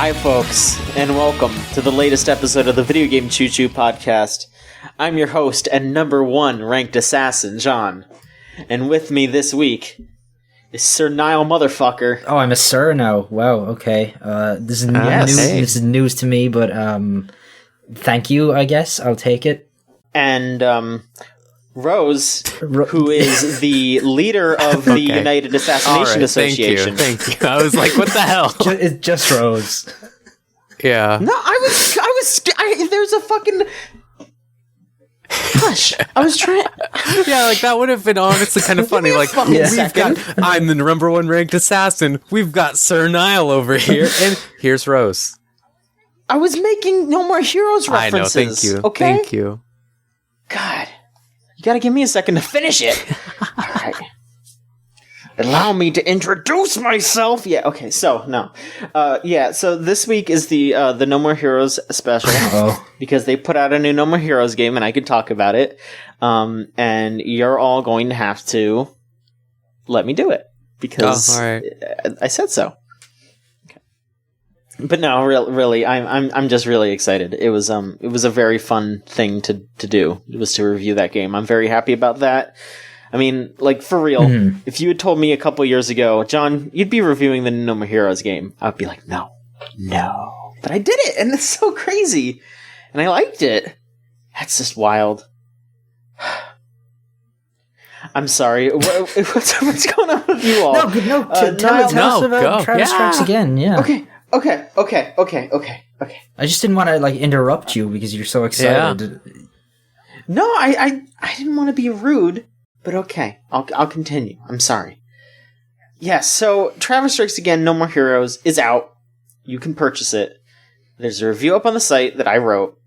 Hi, folks, and welcome to the latest episode of the Video Game Choo Choo podcast. I'm your host and number one ranked assassin, John. And with me this week is Sir Nile Motherfucker. Oh, I'm a sir now. Wow, okay. This is this is news to me, but thank you, I guess. I'll take it. And Rose, who is the leader of the United Assassination Association. Thank you. I was like, what the hell? It's just Rose. Yeah. No, there's a fucking... Gosh, I was trying... Yeah, like, that would have been honestly kind of funny. Like, I'm the number one ranked assassin. We've got Sir Nile over here, and here's Rose. I was making No More Heroes references. I know, thank you. Okay? Thank you. God, you gotta give me a second to finish it. All right. Allow me to introduce myself. Yeah, okay, so, no. So this week is the No More Heroes special. Because they put out a new No More Heroes game, and I could talk about it. And you're all going to have to let me do it. Because I said so. Okay. But no, really, I'm just really excited. It was a very fun thing to do. It was to review that game. I'm very happy about that. I mean, like, for real, if you had told me a couple years ago, John, you'd be reviewing the No More Heroes game, I'd be like, no. But I did it, and it's so crazy. And I liked it. That's just wild. I'm sorry. What's going on with you all? Tell us about Travis Strikes Again, yeah. Okay. I just didn't want to, like, interrupt you because you're so excited. Yeah. No, I didn't want to be rude. But okay, I'll continue. I'm sorry. Yes, so Travis Strikes Again, No More Heroes is out. You can purchase it. There's a review up on the site that I wrote.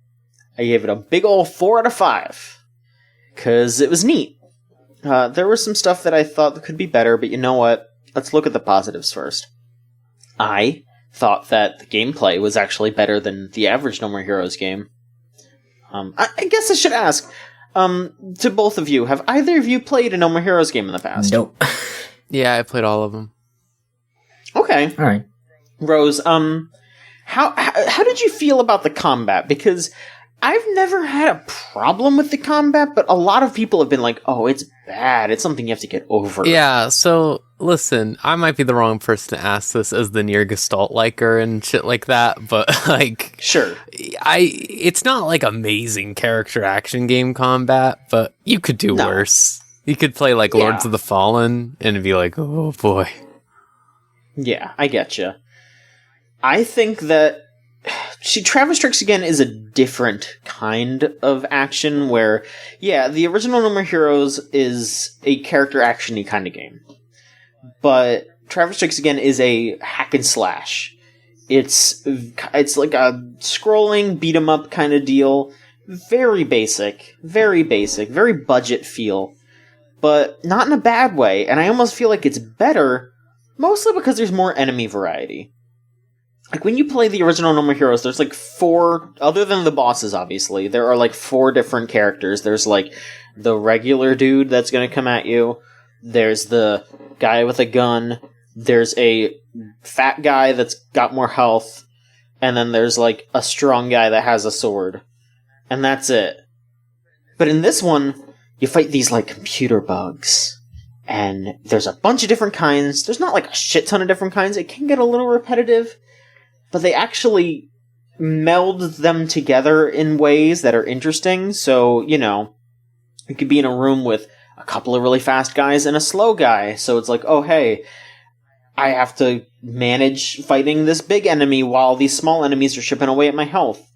I gave it a big ol' 4 out of 5. Because it was neat. There was some stuff that I thought could be better, but you know what? Let's look at the positives first. I thought that the gameplay was actually better than the average No More Heroes game. I guess I should ask... to both of you, have either of you played a No More Heroes game in the past? Nope. Yeah, I played all of them. Okay. All right. Rose, how did you feel about the combat? Because I've never had a problem with the combat, but a lot of people have been like, oh, it's bad. It's something you have to get over. Yeah, so, listen, I might be the wrong person to ask this as the near Gestalt liker and shit like that, but, like... Sure. It's not, like, amazing character action game combat, but you could do worse. You could play, like, Lords of the Fallen, and be like, oh, boy. Yeah, I getcha. I think that... Travis Strikes Again is a different kind of action where, the original No More Heroes is a character action-y kind of game. But Travis Strikes Again is a hack and slash. It's like a scrolling beat-em-up kind of deal. Very basic, very budget feel. But not in a bad way, and I almost feel like it's better, mostly because there's more enemy variety. Like, when you play the original No More Heroes, there's, like, 4... Other than the bosses, obviously, there are, like, 4 different characters. There's, like, the regular dude that's gonna come at you. There's the guy with a gun. There's a fat guy that's got more health. And then there's, like, a strong guy that has a sword. And that's it. But in this one, you fight these, like, computer bugs. And there's a bunch of different kinds. There's not, like, a shit ton of different kinds. It can get a little repetitive. But they actually meld them together in ways that are interesting. So, you could be in a room with a couple of really fast guys and a slow guy. So it's like, oh, hey, I have to manage fighting this big enemy while these small enemies are chipping away at my health.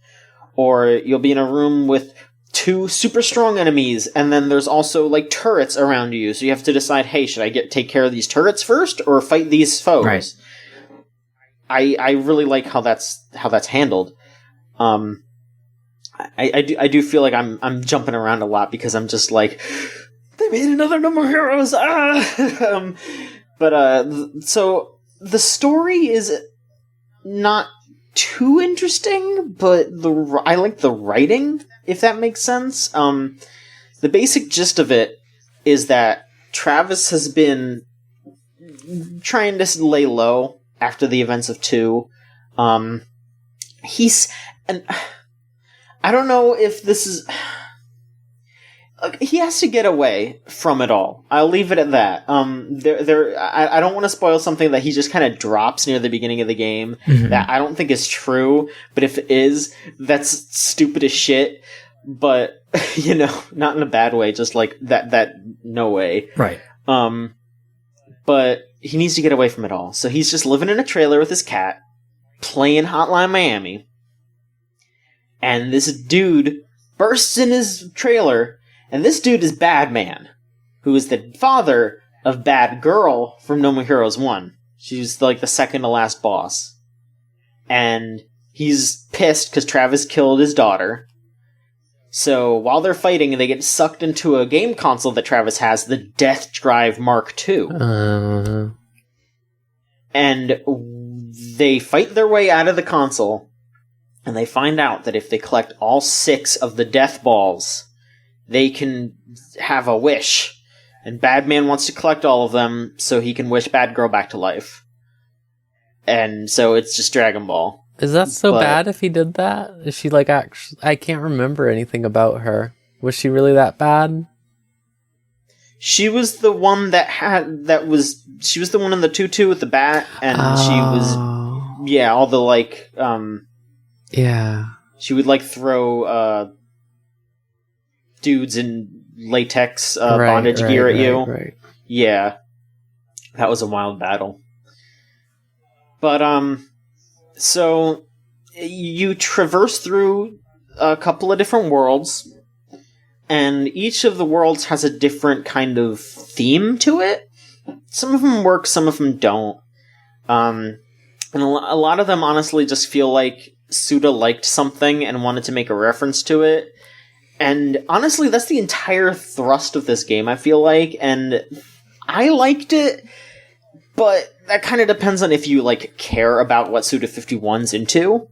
Or you'll be in a room with 2 super strong enemies, and then there's also, like, turrets around you. So you have to decide, hey, should I take care of these turrets first or fight these foes? Right. I really like how that's handled. I do feel like I'm jumping around a lot because I'm just like, they made another No More Heroes. So the story is not too interesting, but I like the writing, if that makes sense. The basic gist of it is that Travis has been trying to lay low after the events of 2. He's... and I don't know if this is... he has to get away from it all. I'll leave it at that. I don't want to spoil something that he just kind of drops near the beginning of the game that I don't think is true, but if it is, that's stupid as shit. But, not in a bad way, just like that no way. Right. But he needs to get away from it all. So he's just living in a trailer with his cat, playing Hotline Miami. And this dude bursts in his trailer. And this dude is Badman, who is the father of Bad Girl from No More Heroes 1. She's like the second to last boss. And he's pissed because Travis killed his daughter. So while they're fighting, they get sucked into a game console that Travis has, the Death Drive Mark II. And they fight their way out of the console, and they find out that if they collect all 6 of the death balls, they can have a wish. And Badman wants to collect all of them so he can wish Bad Girl back to life. And so it's just Dragon Ball. Is that so bad if he did that? Is she like actually... I can't remember anything about her. Was she really that bad? She was the one she was the one in the tutu with the bat, and she was... Yeah, all the like... yeah. She would like throw dudes in latex bondage gear at you. Right. Yeah. That was a wild battle. But, so you traverse through a couple of different worlds, and each of the worlds has a different kind of theme to it. Some of them work, some of them don't. And a lot of them honestly just feel like Suda liked something and wanted to make a reference to it. And honestly, that's the entire thrust of this game, I feel like, and I liked it, but that kind of depends on if you, like, care about what Suda51's into.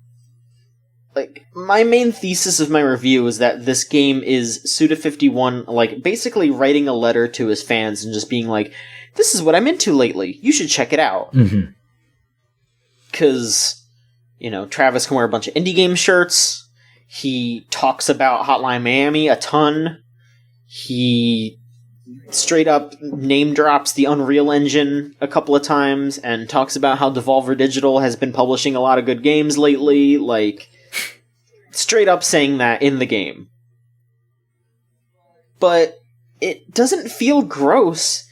Like, my main thesis of my review is that this game is Suda51, like, basically writing a letter to his fans and just being like, this is what I'm into lately, you should check it out. Because, Travis can wear a bunch of indie game shirts. He talks about Hotline Miami a ton. He straight up name drops the Unreal Engine a couple of times and talks about how Devolver Digital has been publishing a lot of good games lately. Like, straight up saying that in the game. But it doesn't feel gross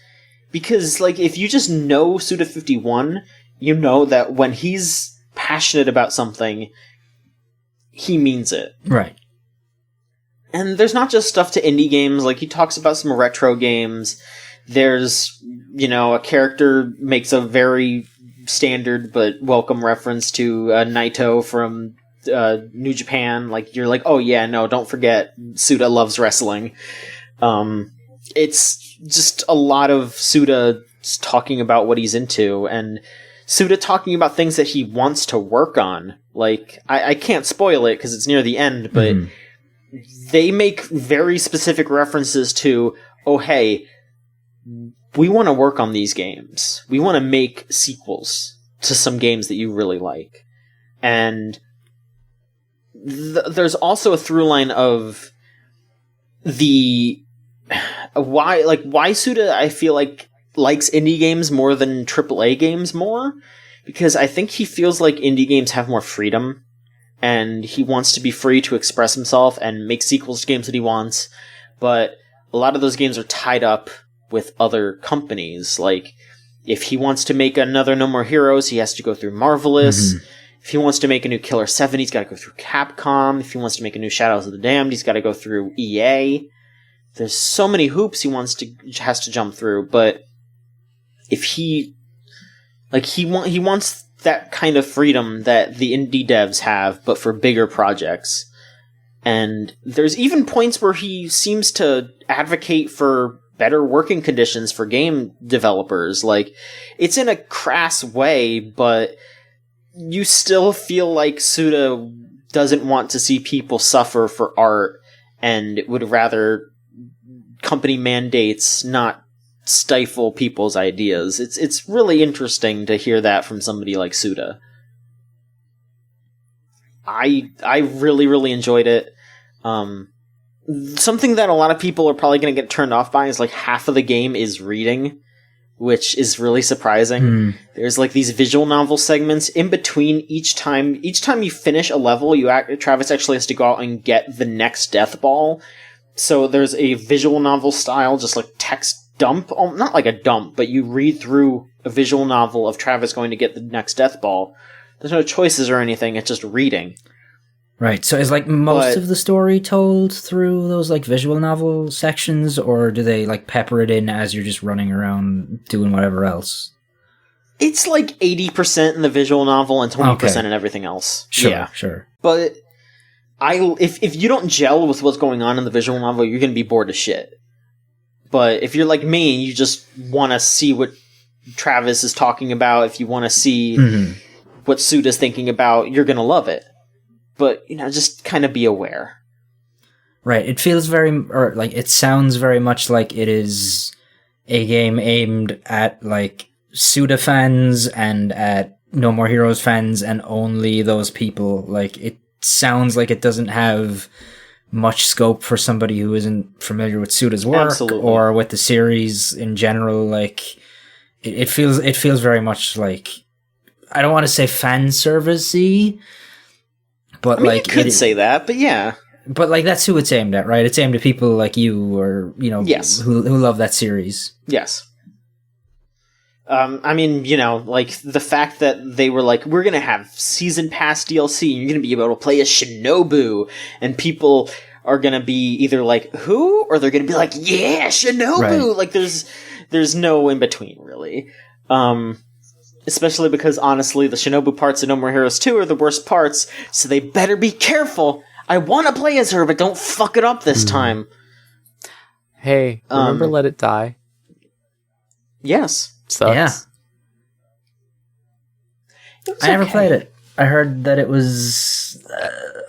because, like, if you just know Suda51, you know that when he's passionate about something, he means it. Right. And there's not just stuff to indie games, like he talks about some retro games. There's, a character makes a very standard but welcome reference to Naito from New Japan. Like, you're like, oh yeah, no, don't forget, Suda loves wrestling. It's just a lot of Suda talking about what he's into, and Suda talking about things that he wants to work on. Like, I can't spoil it because it's near the end, but they make very specific references to, oh hey, we want to work on these games. We want to make sequels to some games that you really like. And there's also a through line of why Suda, I feel like, likes indie games more than AAA games more, because I think he feels like indie games have more freedom, and he wants to be free to express himself and make sequels to games that he wants, but a lot of those games are tied up with other companies. Like, if he wants to make another No More Heroes, he has to go through Marvelous. If he wants to make a new Killer 7, he's got to go through Capcom. If he wants to make a new Shadows of the Damned, he's got to go through EA. There's so many hoops he has to jump through, but if he wants that kind of freedom that the indie devs have, but for bigger projects. And there's even points where he seems to advocate for better working conditions for game developers. Like, it's in a crass way, but you still feel like Suda doesn't want to see people suffer for art and would rather company mandates not stifle people's ideas. It's really interesting to hear that from somebody like Suda. I really, really enjoyed it. Something that a lot of people are probably going to get turned off by is like half of the game is reading, which is really surprising. There's like these visual novel segments in between each time you finish a level, Travis actually has to go out and get the next death ball. So there's a visual novel style, just like text dump, not like a dump, but you read through a visual novel of Travis going to get the next death ball. There's no choices or anything, it's just reading. Right, so is like most of the story told through those like visual novel sections, or do they like pepper it in as you're just running around doing whatever else? It's like 80% in the visual novel and 20% in everything else. Sure. But if you don't gel with what's going on in the visual novel, you're going to be bored as shit. But if you're like me and you just want to see what Travis is talking about, if you want to see what Suda's thinking about, you're going to love it. But, just kind of be aware. Right. It feels it sounds very much like it is a game aimed at, like, Suda fans and at No More Heroes fans and only those people. Like, it sounds like it doesn't have much scope for somebody who isn't familiar with Suda's work or with the series in general. Like, it feels very much like, I don't want to say fan service-y, but you could say that, but yeah. But like that's who it's aimed at, right? It's aimed at people like you, or yes, who love that series. Yes. Like the fact that they were like, we're gonna have season pass DLC, and you're gonna be able to play as Shinobu, and people are gonna be either like, who, or they're gonna be like, yeah, Shinobu. Right. Like there's no in between, really. Especially because, honestly, the Shinobu parts of No More Heroes 2 are the worst parts, so they better be careful. I want to play as her, but don't fuck it up this time. Hey, remember Let It Die? Yes. Sucks. Yeah. I never played it. I heard that it was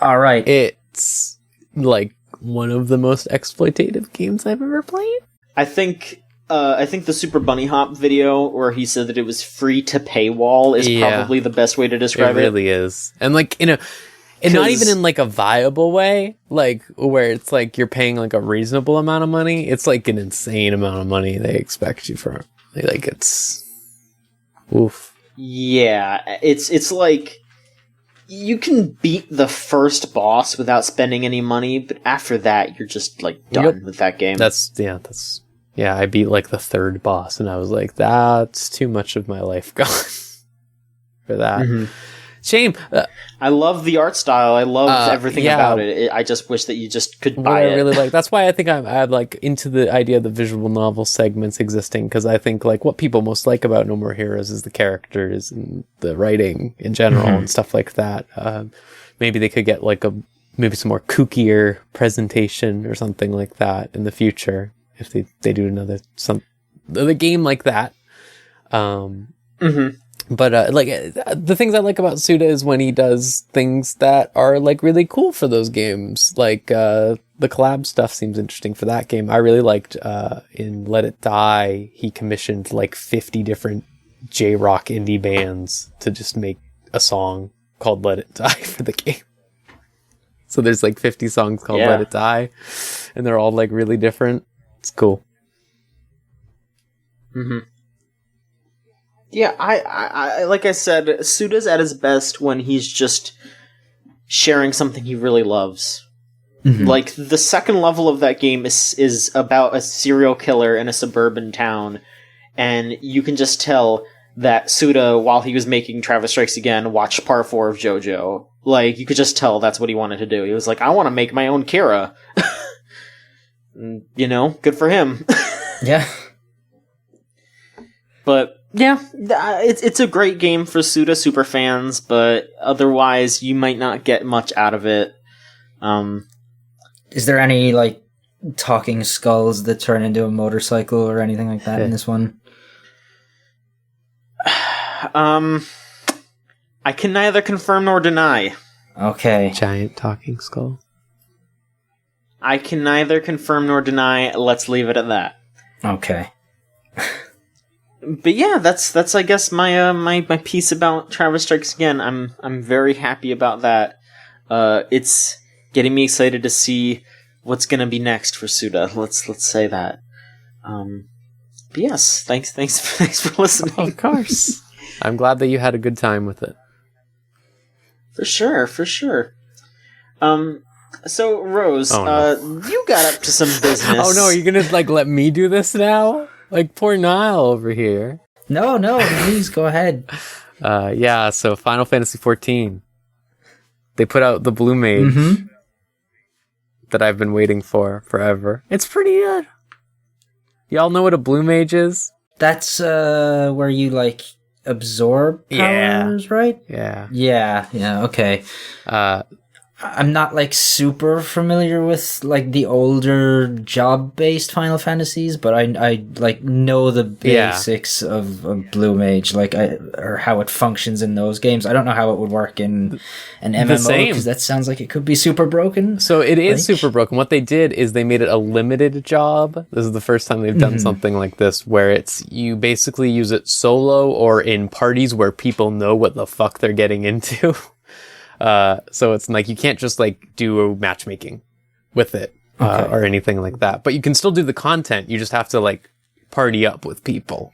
alright. It's, like, one of the most exploitative games I've ever played. I think the Super Bunny Hop video where he said that it was free to paywall is probably the best way to describe it. It really is. And like, and not even in like a viable way, like where it's like you're paying like a reasonable amount of money. It's like an insane amount of money they expect you for. Like it's oof. Yeah, it's like you can beat the first boss without spending any money, but after that you're just like done with that game. Yeah, I beat like the third boss, and I was like, that's too much of my life gone for that. Shame. I love the art style. I love everything about it. I just wish that you just could buy it. I really like. That's why I think I'm like into the idea of the visual novel segments existing, because I think like what people most like about No More Heroes is the characters and the writing in general and stuff like that. Maybe they could get like maybe some more kookier presentation or something like that in the future. If they do another game like that. But like the things I like about Suda is when he does things that are like really cool for those games. Like the collab stuff seems interesting for that game. I really liked in Let It Die, he commissioned like 50 different J-rock indie bands to just make a song called Let It Die for the game. So there's like 50 songs called Let It Die, and they're all like really different. It's cool. Yeah, I like I said, Suda's at his best when he's just sharing something he really loves. Like, the second level of that game is about a serial killer in a suburban town, and you can just tell that Suda, while he was making Travis Strikes Again, watched Part 4 of JoJo. Like, you could just tell that's what he wanted to do. He was like, I want to make my own Kira. Good for him. Yeah. But yeah, it's a great game for Suda super fans, but otherwise you might not get much out of it. Is there any like talking skulls that turn into a motorcycle or anything like that in this one? I can neither confirm nor deny. Okay. Giant talking skull. I can neither confirm nor deny. Let's leave it at that. Okay. But yeah, that's I guess my piece about Travis Strikes Again. I'm very happy about that. It's getting me excited to see what's gonna be next for Suda. Let's say that. But yes, thanks for listening. Of course. I'm glad that you had a good time with it. For sure. So Rose, you got up to some business. Oh no, are you gonna let me do this now? Poor Niall over here. No, please go ahead. Yeah, so Final Fantasy XIV. They put out the Blue Mage that I've been waiting for forever. It's pretty good. Y'all know what a Blue Mage is? That's where you absorb powers, right? Yeah. Yeah, okay. I'm not super familiar with the older job-based Final Fantasies, but I know the basics of Blue Mage, or how it functions in those games. I don't know how it would work in an MMO, because that sounds like it could be super broken. So it is super broken. What they did is they made it a limited job. This is the first time they've done something like this, where you basically use it solo or in parties where people know what the fuck they're getting into. So it's you can't just do matchmaking with it or anything like that, but you can still do the content. You just have to party up with people.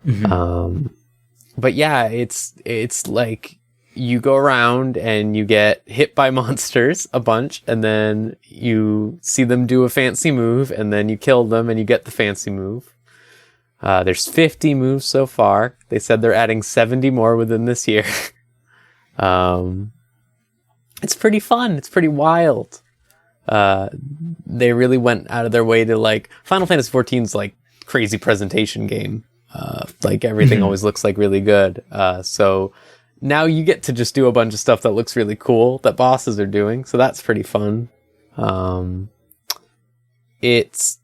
But yeah, it's you go around and you get hit by monsters a bunch, and then you see them do a fancy move, and then you kill them and you get the fancy move. There's 50 moves so far. They said they're adding 70 more within this year. It's pretty fun. It's pretty wild. They really went out of their way to Final Fantasy XIV's crazy presentation game. Everything always looks really good. So now you get to just do a bunch of stuff that looks really cool that bosses are doing. So that's pretty fun. It's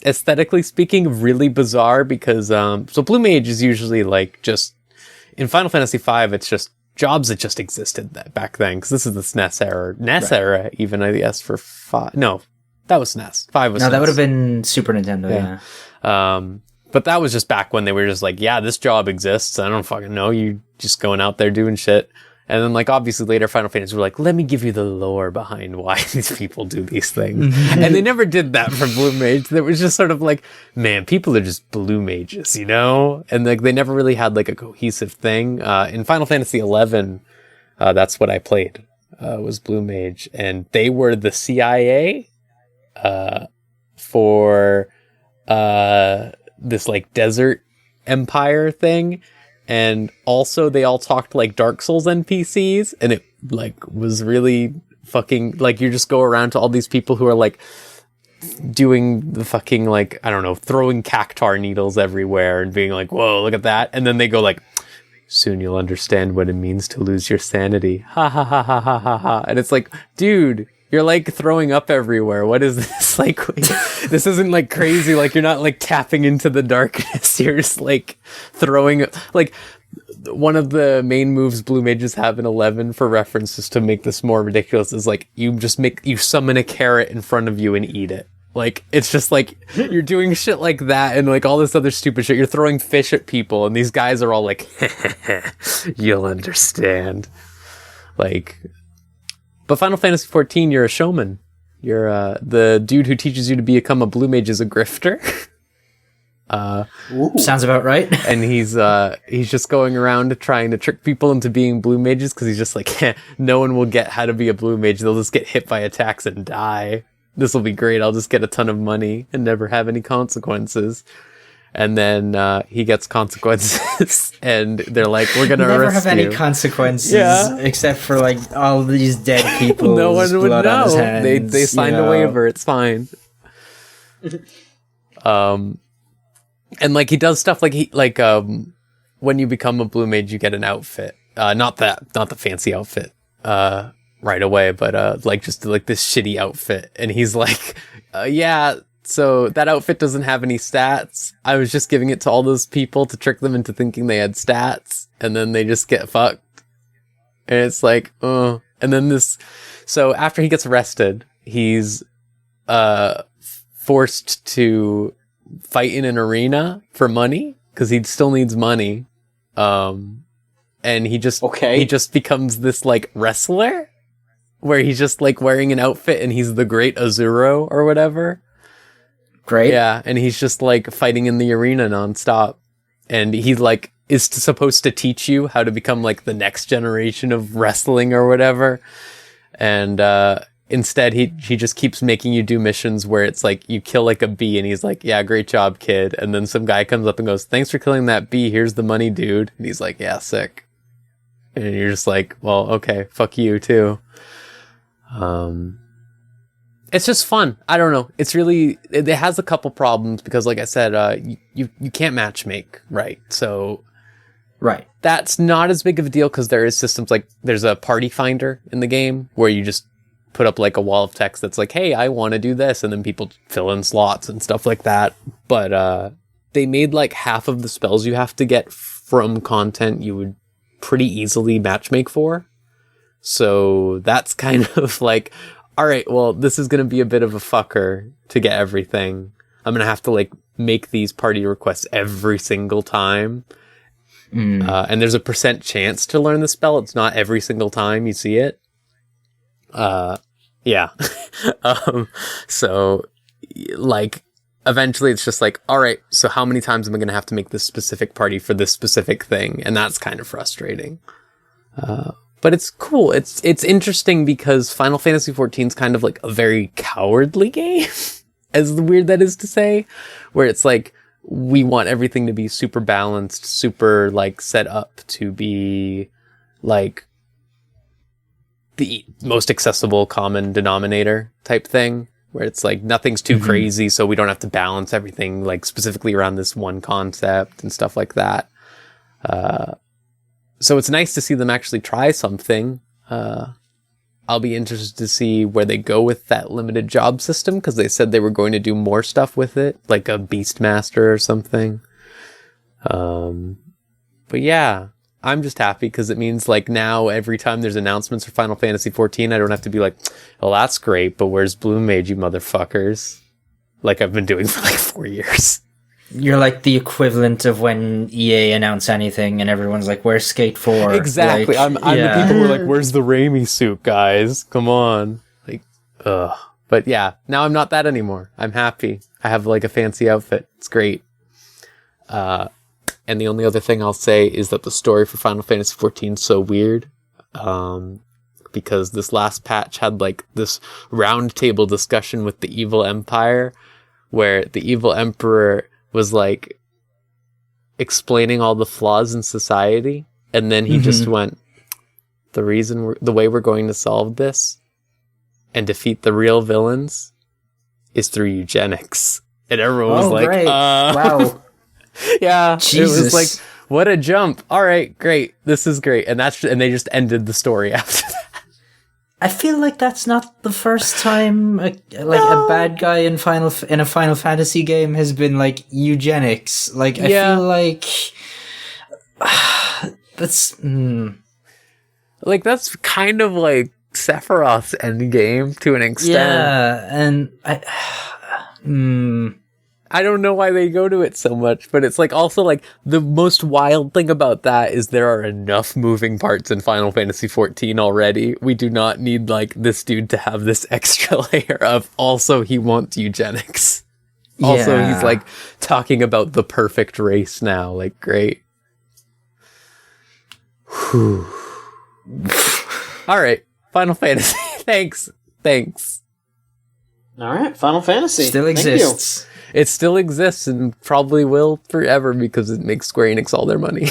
aesthetically speaking, really bizarre because so Blue Mage is usually just in Final Fantasy V. It's just jobs that just existed back then, because this is the SNES era. Era, even, I guess, for 5. No, that was SNES. 5 was SNES. That would have been Super Nintendo, yeah. But that was just back when they were just this job exists. I don't fucking know. You just going out there doing shit. And then, obviously later Final Fantasy were let me give you the lore behind why these people do these things. And they never did that for Blue Mage. It was just sort of man, people are just Blue Mages, you know? And they never really had a cohesive thing. In Final Fantasy 11, that's what I played, was Blue Mage. And they were the CIA for this desert empire thing. And also they all talked like Dark Souls NPCs, and it was really fucking you just go around to all these people who are doing the fucking I don't know, throwing cactar needles everywhere and being whoa, look at that. And then they go soon you'll understand what it means to lose your sanity. Ha ha ha ha ha ha ha. And it's dude, you're throwing up everywhere. What is this? This isn't crazy. You're not tapping into the darkness. You're just throwing one of the main moves Blue Mages have in 11 for references to make this more ridiculous is you summon a carrot in front of you and eat it. It's just you're doing shit like that and all this other stupid shit. You're throwing fish at people and these guys are all you'll understand. But Final Fantasy XIV, you're a showman. You're the dude who teaches you to become a Blue Mage is a grifter. Sounds about right. And he's just going around trying to trick people into being Blue Mages because he's just no one will get how to be a Blue Mage. They'll just get hit by attacks and die. This will be great. I'll just get a ton of money and never have any consequences. And then he gets consequences, and they're we're gonna never arrest have you. any consequences, except for all these dead people. No one would blood on his know. hands, They signed a waiver. It's fine. And he does stuff when you become a Blue Mage, you get an outfit. Not the fancy outfit right away, but just this shitty outfit. And he's yeah. So that outfit doesn't have any stats. I was just giving it to all those people to trick them into thinking they had stats, and then they just get fucked. And it's And then so after he gets arrested, he's forced to fight in an arena for money, because he still needs money. and he just Okay. he just becomes this like wrestler where he's just like wearing an outfit and he's the Great Azuro or whatever. Great. Yeah, and he's just like fighting in the arena nonstop, and he like is supposed to teach you how to become like the next generation of wrestling or whatever. And instead, he just keeps making you do missions where it's like you kill like a bee, and he's like, "Yeah, great job, kid." And then some guy comes up and goes, "Thanks for killing that bee. Here's the money, dude." And he's like, "Yeah, sick." And you're just like, "Well, okay, fuck you too." It's just fun. I don't know. It's really, it has a couple problems because, like I said, you can't matchmake, right? So Right. that's not as big of a deal because there is systems like there's a party finder in the game where you just put up like a wall of text that's like, "Hey, I want to do this," and then people fill in slots and stuff like that. But they made like half of the spells you have to get from content you would pretty easily matchmake for. So that's kind of like, all right, well, this is going to be a bit of a fucker to get everything. I'm going to have to like make these party requests every single time. And there's a % chance to learn the spell. It's not every single time you see it. Yeah. So like eventually it's just like, all right, so how many times am I going to have to make this specific party for this specific thing? And that's kind of frustrating. But it's cool. It's interesting because Final Fantasy XIV is kind of like a very cowardly game, as weird that is to say, where it's like, we want everything to be super balanced, super like set up to be like the most accessible common denominator type thing, where it's like nothing's too crazy, so we don't have to balance everything like specifically around this one concept and stuff like that. So it's nice to see them actually try something. I'll be interested to see where they go with that limited job system, because they said they were going to do more stuff with it, like a Beastmaster or something. But yeah, I'm just happy because it means like now every time there's announcements for Final Fantasy XIV, I don't have to be like, "Well, that's great, but where's Blue Mage, you motherfuckers?" Like I've been doing for like 4 years. You're like the equivalent of when EA announce anything and everyone's like, "Where's Skate 4?" Exactly. Like, I'm the people who are like, "Where's the Raimi suit, guys? Come on." Like, ugh. But yeah, now I'm not that anymore. I'm happy. I have like a fancy outfit. It's great. And the only other thing I'll say is that the story for Final Fantasy XIV is so weird. Because this last patch had like this round table discussion with the evil empire, where the evil emperor was like explaining all the flaws in society, and then he just went, the way we're going to solve this and defeat the real villains is through eugenics. And everyone was like, great. Wow. Yeah, Jesus. It was like, what a jump. All right, great. This is great. And and they just ended the story after that. I feel like that's not the first time a bad guy in a Final Fantasy game has been like eugenics. Like I feel like that's like that's kind of like Sephiroth's endgame to an extent. Yeah, and I don't know why they go to it so much, but it's like also like the most wild thing about that is there are enough moving parts in Final Fantasy XIV already. We do not need like this dude to have this extra layer of also he wants eugenics. Also, he's like talking about the perfect race now. Like, great. Whew. All right, Final Fantasy. Thanks. All right, Final Fantasy still exists. It still exists and probably will forever because it makes Square Enix all their money.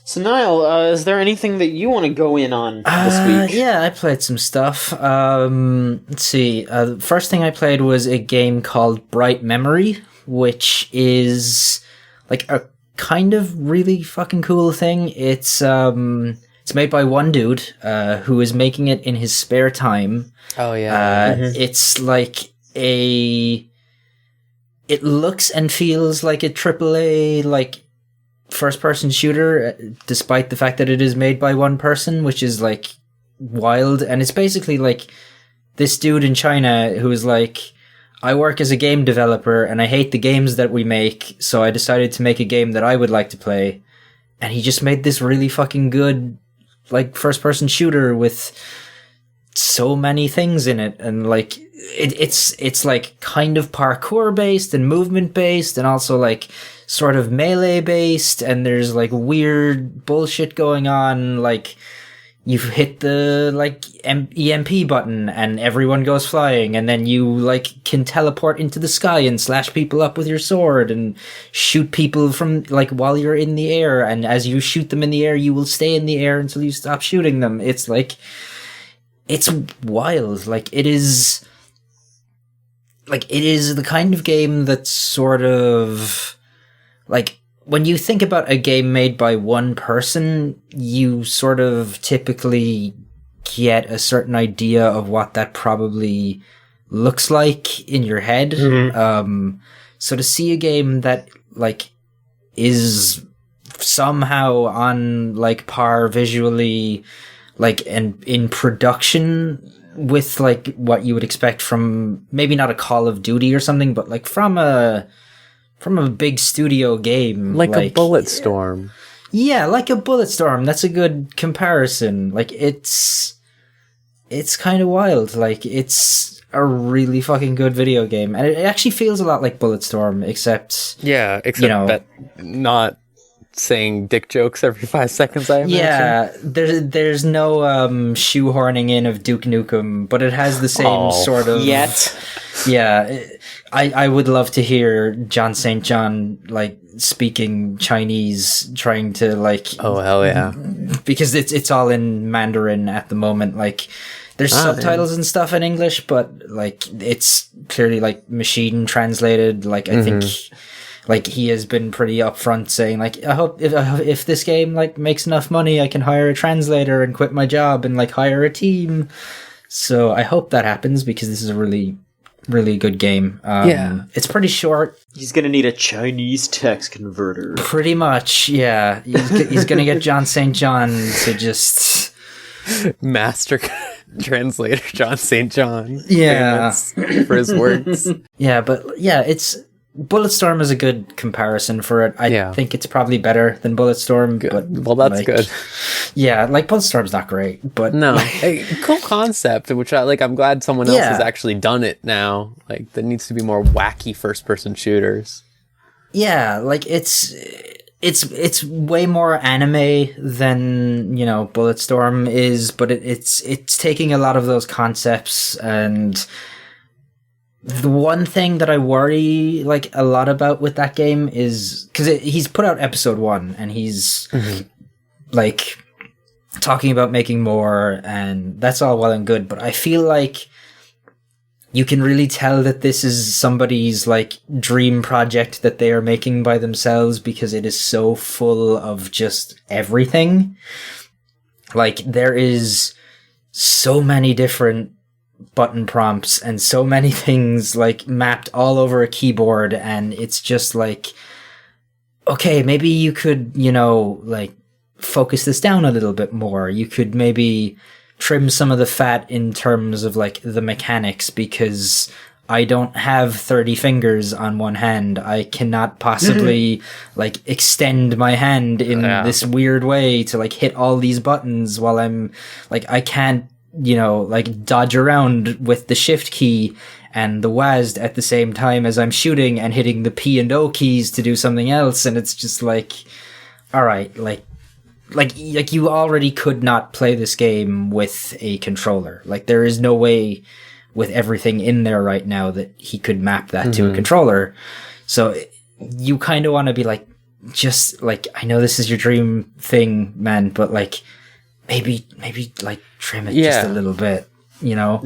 So, Niall, is there anything that you want to go in on this week? Yeah, I played some stuff. Let's see. The first thing I played was a game called Bright Memory, which is like a kind of really fucking cool thing. It's made by one dude who is making it in his spare time. Oh, yeah. It's like it looks and feels like a AAA, like, first-person shooter, despite the fact that it is made by one person, which is, like, wild. And it's basically, like, this dude in China who is like, I work as a game developer, and I hate the games that we make, so I decided to make a game that I would like to play. and he just made this really fucking good, like, first-person shooter with so many things in it, and like it's like kind of parkour based and movement based, and also like sort of melee based, and there's like weird bullshit going on, like you hit the like EMP button and everyone goes flying, and then you like can teleport into the sky and slash people up with your sword and shoot people from like while you're in the air, and as you shoot them in the air you will stay in the air until you stop shooting them. It's like, it's wild. Like it is the kind of game that's sort of like, when you think about a game made by one person, you sort of typically get a certain idea of what that probably looks like in your head. Mm-hmm. So to see a game that like is somehow on like par visually, like, and in production with like what you would expect from maybe not a Call of Duty or something, but like from a big studio game. Like a Bulletstorm. Yeah, like a Bulletstorm. That's a good comparison. Like, it's kind of wild. Like, it's a really fucking good video game. And it actually feels a lot like Bulletstorm, except... Yeah, except you know, that not saying dick jokes every 5 seconds, I imagine. Yeah, there's no shoehorning in of Duke Nukem, but it has the same sort of... Yet. Yeah, I would love to hear John St. John, like, speaking Chinese, trying to, like... Oh, hell yeah. Because it's all in Mandarin at the moment. Like, there's subtitles and stuff in English, but, like, it's clearly, like, machine translated. Like, I think... Like, he has been pretty upfront saying, like, I hope if this game, like, makes enough money, I can hire a translator and quit my job and, like, hire a team. So I hope that happens, because this is a really, really good game. Yeah. It's pretty short. He's gonna need a Chinese text converter. Pretty much, yeah. He's gonna get John St. John to just... Master translator John St. John. Yeah. For his words. Yeah, but, yeah, it's... Bulletstorm is a good comparison for it. I think it's probably better than Bulletstorm. Good. But well, that's good. Yeah, like Bulletstorm's not great, but no, cool concept. Which I'm glad someone else has actually done it now. Like, there needs to be more wacky first-person shooters. Yeah, like it's way more anime than, you know, Bulletstorm is, but it's taking a lot of those concepts. And the one thing that I worry, like, a lot about with that game is... Because he's put out episode 1, and he's, like, talking about making more, and that's all well and good, but I feel like you can really tell that this is somebody's, like, dream project that they are making by themselves, because it is so full of just everything. Like, there is so many different button prompts and so many things, like, mapped all over a keyboard, and it's just like, okay, maybe you could, you know, like, focus this down a little bit more. You could maybe trim some of the fat in terms of, like, the mechanics, because I don't have 30 fingers on one hand. I cannot possibly, like, extend my hand in this weird way to, like, hit all these buttons while I'm, like, I can't, you know, like, dodge around with the shift key and the WASD at the same time as I'm shooting and hitting the P and O keys to do something else. And it's just like, all right, like you already could not play this game with a controller. Like, there is no way with everything in there right now that he could map that to a controller. So you kind of want to be like, just like, I know this is your dream thing, man, but like, maybe like trim it just a little bit, you know?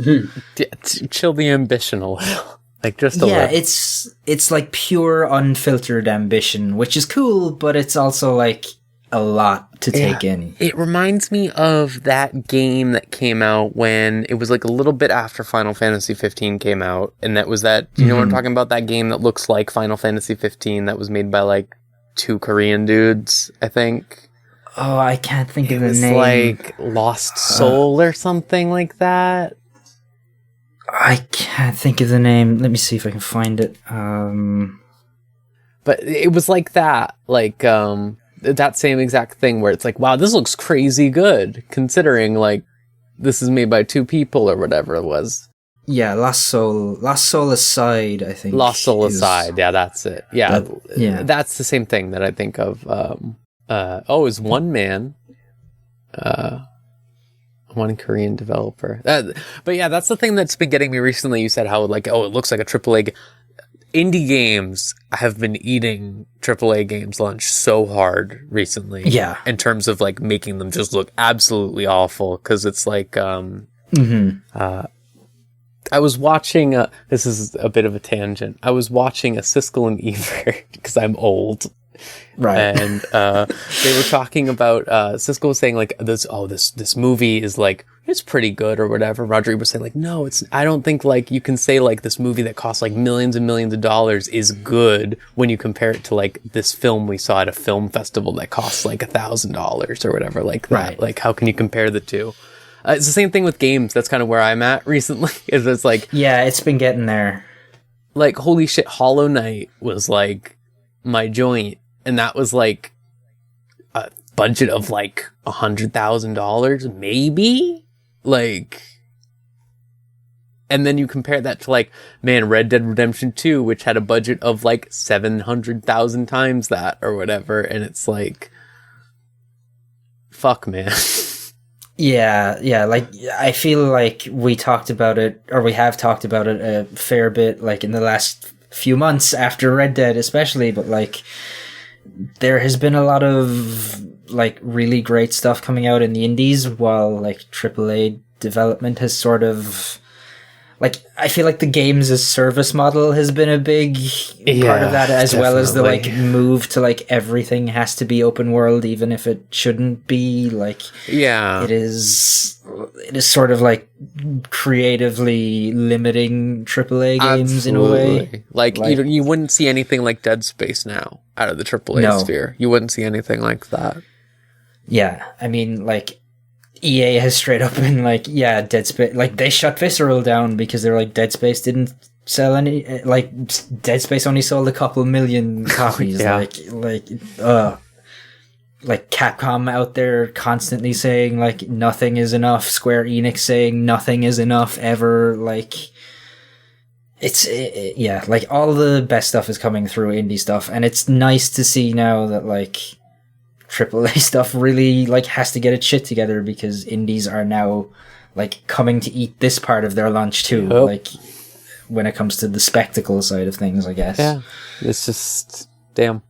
Yeah, chill the ambition a little. Like, just a little. Yeah, it's like pure unfiltered ambition, which is cool, but it's also like a lot to take in. It reminds me of that game that came out when it was like a little bit after Final Fantasy 15 came out, and that was that, you know what I'm talking about? That game that looks like Final Fantasy 15 that was made by like 2 Korean dudes, I think. Oh, I can't think of the name. It was like Lost Soul or something like that. I can't think of the name. Let me see if I can find it. But it was like that. Like, that same exact thing where it's like, wow, this looks crazy good considering like this is made by 2 people or whatever it was. Yeah, Lost Soul Aside, I think. Lost Soul Aside, yeah, that's it. Yeah, that's the same thing that I think of. Is one man, one Korean developer. But yeah, that's the thing that's been getting me recently. You said how like, it looks like a AAA. Indie games have been eating AAA games lunch so hard recently. Yeah. In terms of like making them just look absolutely awful. Cause it's like, I was watching, this is a bit of a tangent. I was watching a Siskel and Ebert because I'm old. Right. And they were talking about, Siskel was saying like, this movie is like, it's pretty good or whatever. Roger Ebert was saying like, no, I don't think like you can say like this movie that costs like millions and millions of dollars is good when you compare it to like this film we saw at a film festival that costs like $1,000 or whatever like that. Right. Like how can you compare the two? It's the same thing with games. That's kind of where I'm at recently. It's like, yeah, it's been getting there. Like, holy shit, Hollow Knight was like my joint. And that was like a budget of like $100,000, maybe? Like, and then you compare that to like, man, Red Dead Redemption 2, which had a budget of like 700,000 times that or whatever. And it's like, fuck, man. Yeah, like, I feel like we talked about it, or we have talked about it a fair bit, like, in the last few months after Red Dead especially, but, like, there has been a lot of, like, really great stuff coming out in the indies, while, like, AAA development has sort of... Like, I feel like the games as service model has been a big part of that, as well as the, like, move to, like, everything has to be open world, even if it shouldn't be. Like, yeah, it is sort of, like, creatively limiting AAA games in a way. Like you wouldn't see anything like Dead Space now out of the AAA sphere. You wouldn't see anything like that. Yeah, I mean, like, EA has straight up been like, yeah, Dead Space, like, they shut Visceral down because they're like, Dead Space didn't sell any, like, Dead Space only sold a couple million copies. Yeah. Like Capcom out there constantly saying, like, nothing is enough, Square Enix saying nothing is enough ever, like, yeah, like, all the best stuff is coming through indie stuff, and it's nice to see now that, like, AAA stuff really, like, has to get its shit together, because indies are now, like, coming to eat this part of their lunch too. Yep. Like, when it comes to the spectacle side of things, I guess. Yeah, it's just, damn.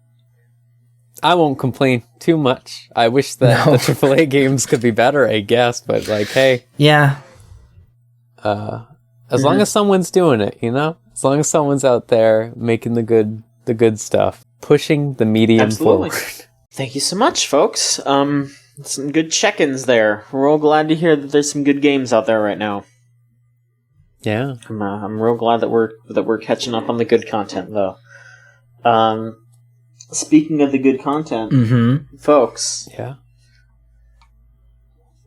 I won't complain too much. I wish that the AAA games could be better, I guess, but, like, hey. Yeah. As long as someone's doing it, you know? As long as someone's out there making the good stuff. Pushing the medium forward. Thank you so much, folks. Some good check-ins there. We're all glad to hear that there's some good games out there right now. Yeah, I'm real glad that we're catching up on the good content, though. Speaking of the good content, folks. Yeah.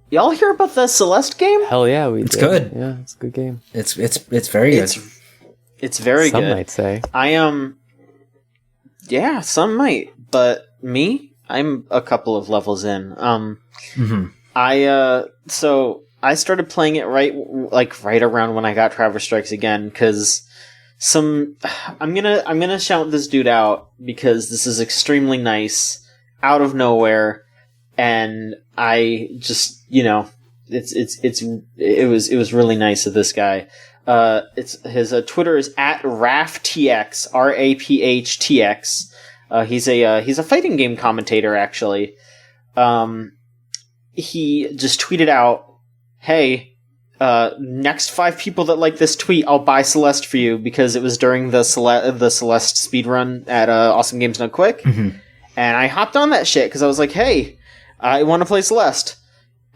Y'all hear about the Celeste game? Hell yeah, we did. It's good. Yeah, it's a good game. It's very good. It's very good. Some might say. Yeah, some might, but me, I'm a couple of levels in. So I started playing it right around when I got Travis Strikes Again, because I'm gonna shout this dude out, because this is extremely nice, out of nowhere, and I just, it was really nice of this guy. His Twitter is @RAPHTX, RAPHTX. He's a fighting game commentator, actually. He just tweeted out, "Hey, next 5 people that like this tweet, I'll buy Celeste for you," because it was during the Celeste speedrun at Awesome Games Done Quick. And I hopped on that shit because I was like, "Hey, I want to play Celeste,"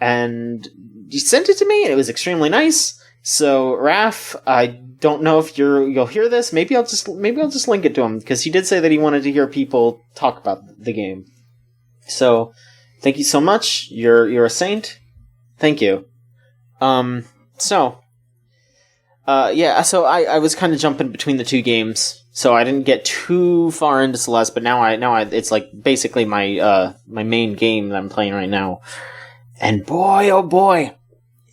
and you sent it to me, and it was extremely nice. So, Raph, I don't know if you'll hear this. Maybe I'll just link it to him, because he did say that he wanted to hear people talk about the game. So, thank you so much. You're a saint. Thank you. Yeah, so I was kind of jumping between the two games, so I didn't get too far into Celeste, but now it's like basically my my main game that I'm playing right now. And boy, oh boy,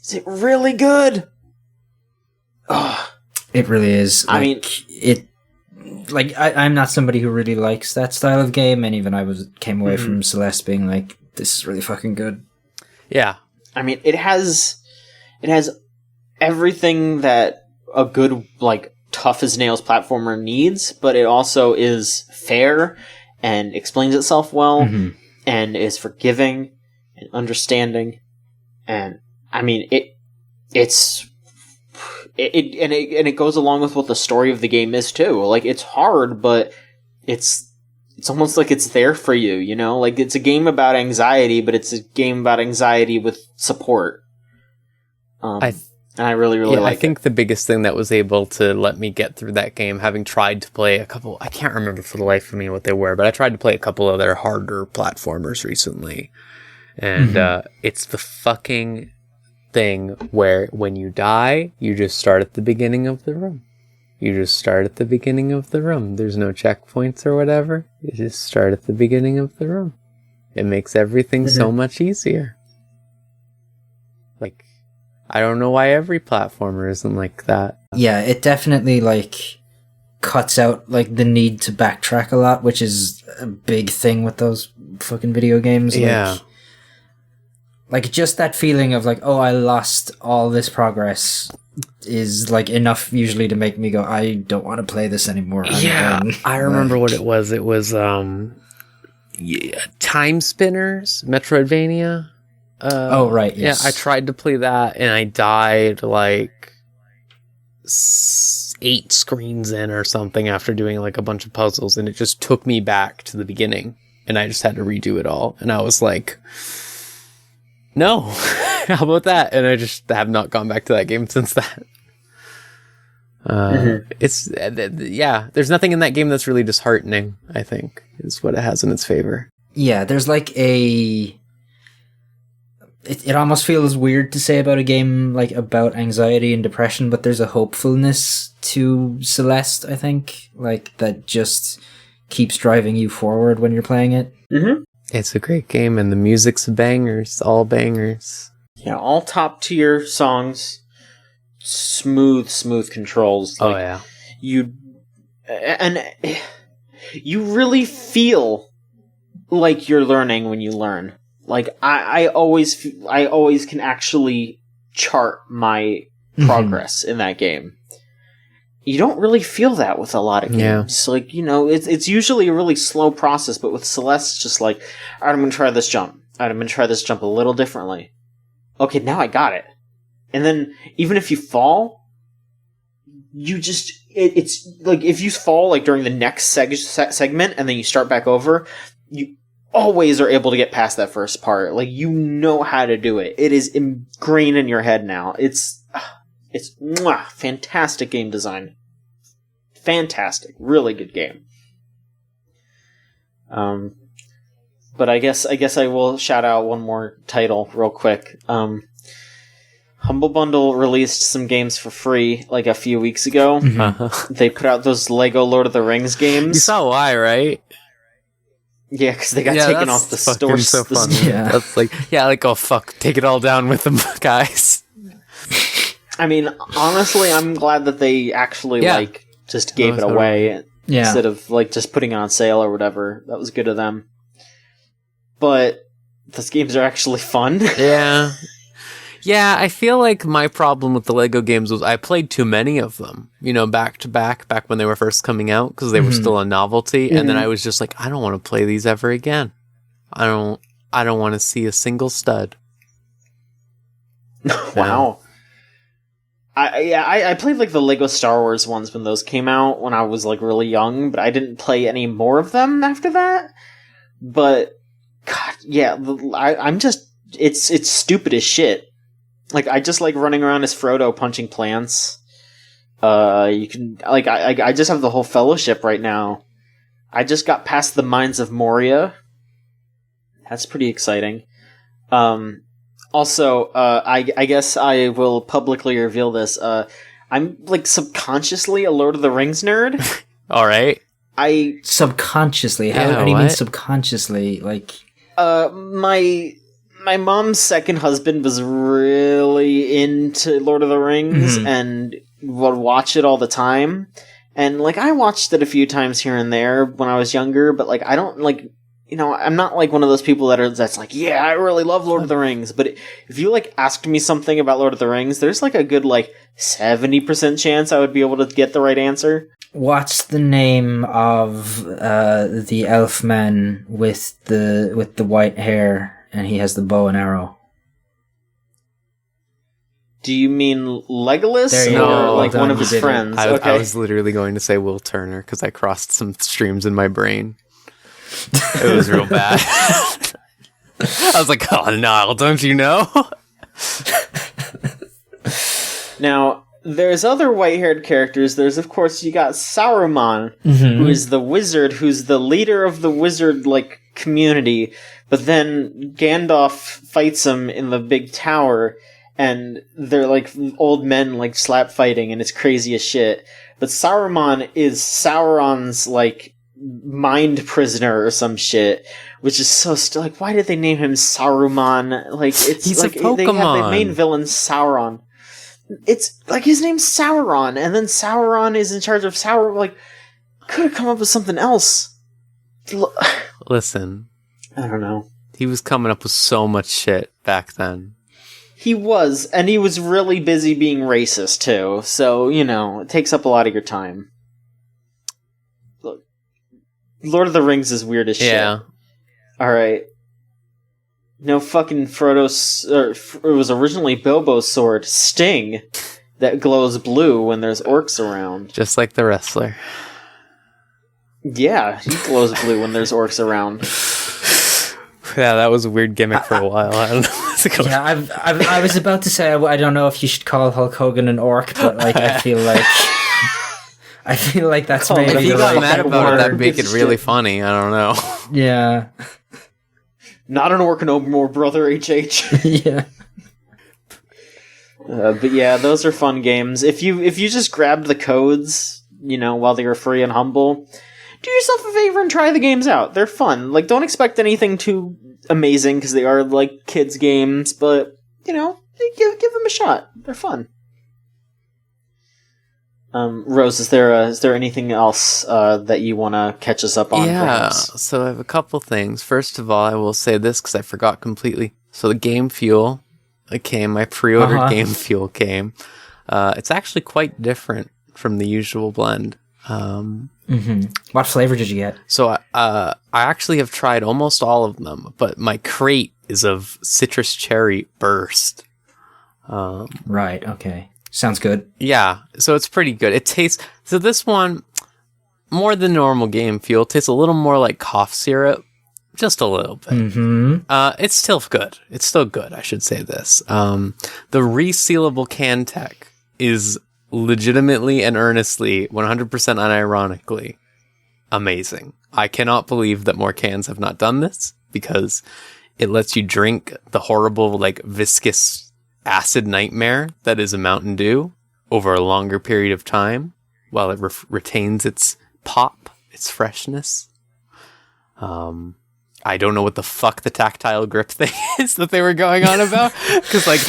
is it really good! Ugh. It really is. I mean, I'm not somebody who really likes that style of game, and even I came away from Celeste being like, this is really fucking good. Yeah. I mean, it has everything that a good, like, tough as nails platformer needs, but it also is fair and explains itself well and is forgiving and understanding. And I mean, it goes along with what the story of the game is too. Like, it's hard, but it's almost like it's there for you, you know? Like, it's a game about anxiety, but it's a game about anxiety with support. And I really like it. I think the biggest thing that was able to let me get through that game, having tried to play a couple, I can't remember for the life of me what they were, but I tried to play a couple of their harder platformers recently. And it's the fucking thing where when you die, you just start at the beginning of the room. You just start at the beginning of the room. There's no checkpoints or whatever. You just start at the beginning of the room. It makes everything so much easier. Like, I don't know why every platformer isn't like that. Yeah, it definitely, like, cuts out, like, the need to backtrack a lot, which is a big thing with those fucking video games. Yeah. Like, just that feeling of, like, oh, I lost all this progress is, like, enough usually to make me go, I don't want to play this anymore. I'm done. I remember what it was. It was, Time Spinners, Metroidvania. Oh, right, yes. Yeah, I tried to play that, and I died, like, 8 screens in or something after doing, like, a bunch of puzzles, and it just took me back to the beginning, and I just had to redo it all, and I was like, no, how about that? And I just have not gone back to that game since that. It's, there's nothing in that game that's really disheartening, I think, is what it has in its favor. Yeah, there's, like, It almost feels weird to say about a game like about anxiety and depression, but there's a hopefulness to Celeste, I think, like that just keeps driving you forward when you're playing it. It's a great game, and the music's bangers, all bangers. Yeah, all top tier songs, smooth controls. Like, you really feel like you're learning when you learn. Like, I always can actually chart my progress in that game. You don't really feel that with a lot of games. Like, you know, it's usually a really slow process, but with Celeste, it's just like, all right, I'm going to try this jump. All right, I'm going to try this jump a little differently. Okay, now I got it. And then, even if you fall, you just, it's like, if you fall, like, during the next segment, and then you start back over, you always are able to get past that first part. Like, you know how to do it. It is ingrained in your head now. It's fantastic game design. Fantastic. Really good game. But I guess I will shout out one more title real quick. Humble Bundle released some games for free like a few weeks ago. They put out those Lego Lord of the Rings games. You saw why, right? Yeah, because they got taken off the store. So funny. That's like, oh fuck, take it all down with them, guys. I mean, honestly, I'm glad that they actually like just gave it away instead of like just putting it on sale or whatever. That was good of them. But those games are actually fun. Yeah, I feel like my problem with the Lego games was I played too many of them, you know, back to back when they were first coming out, because they were still a novelty, and then I was just like, I don't want to play these ever again. I don't want to see a single stud. Wow. I played like the Lego Star Wars ones when those came out when I was like really young, but I didn't play any more of them after that. But God, yeah, I'm just it's stupid as shit. Like, I just like running around as Frodo punching plants. You can like I just have the whole Fellowship right now. I just got past the Mines of Moria. That's pretty exciting. Also, I guess I will publicly reveal this. I I'm like subconsciously a Lord of the Rings nerd. All right. I Subconsciously? How do you mean subconsciously? Like, my mom's second husband was really into Lord of the Rings and would watch it all the time. And like I watched it a few times here and there when I was younger, but like I don't like, you know, I'm not like one of those people that's like, yeah, I really love Lord of the Rings. But if you like asked me something about Lord of the Rings, there's like a good like 70% chance I would be able to get the right answer. what's the name of the elf man with the white hair and he has the bow and arrow? Do you mean Legolas There or go. like Well one done, of you his did it. friends? I was literally going to say Will Turner because I crossed some streams in my brain. It was real bad. I was like, oh, Niall, don't you know? Now, there's other white-haired characters. There's, of course, you got Saruman, who is the wizard, who's the leader of the wizard, like, community. But then Gandalf fights him in the big tower, and they're, like, old men, like, slap fighting, and it's crazy as shit. But Saruman is Sauron's, like, mind prisoner or some shit, which is so like, why did they name him Saruman? Like, it's He's like a Pokemon. they have the main villain Sauron. It's like his name's Sauron, and then Sauron is in charge of Sauron. Like, could have come up with something else. Listen, I don't know. he was coming up with so much shit back then. He was, and he was really busy being racist too. So you know, it takes up a lot of your time. Look, Lord of the Rings is weird as shit. Yeah. All right. No fucking Frodo's. It was originally Bilbo's sword, Sting, that glows blue when there's orcs around. Just like the wrestler. Yeah, he glows blue when there's orcs around. Yeah, that was a weird gimmick for a while. I don't know. Yeah, I was about to say I don't know if you should call Hulk Hogan an orc, but like I feel like that's maybe If he the got right mad about it, word. that'd make it really funny. I don't know. Yeah, Not an orc no more, brother. HH. yeah. But yeah, those are fun games. If you just grabbed the codes, you know, while they were free and humble, do yourself a favor and try the games out. They're fun. Like, don't expect anything too amazing because they are like kids games, but you know, give them a shot. They're fun. Rose, is there anything else that you want to catch us up on? Yeah, perhaps? so I have a couple things. First of all, I will say this because I forgot completely. So the Game Fuel came, my pre-ordered Game Fuel came. It's actually quite different from the usual blend. What flavor did you get? So I actually have tried almost all of them, but my crate is of citrus cherry burst. Right. Okay. Sounds good. Yeah, so it's pretty good. It tastes... So this one, more than normal Game Fuel, tastes a little more like cough syrup. Just a little bit. It's still good. It's still good, I should say this. The resealable can tech is legitimately and earnestly, 100% unironically, amazing. I cannot believe that more cans have not done this, because it lets you drink the horrible, like, viscous acid nightmare that is a Mountain Dew over a longer period of time while it retains its pop, its freshness. I don't know what the fuck the tactile grip thing is that they were going on about, because like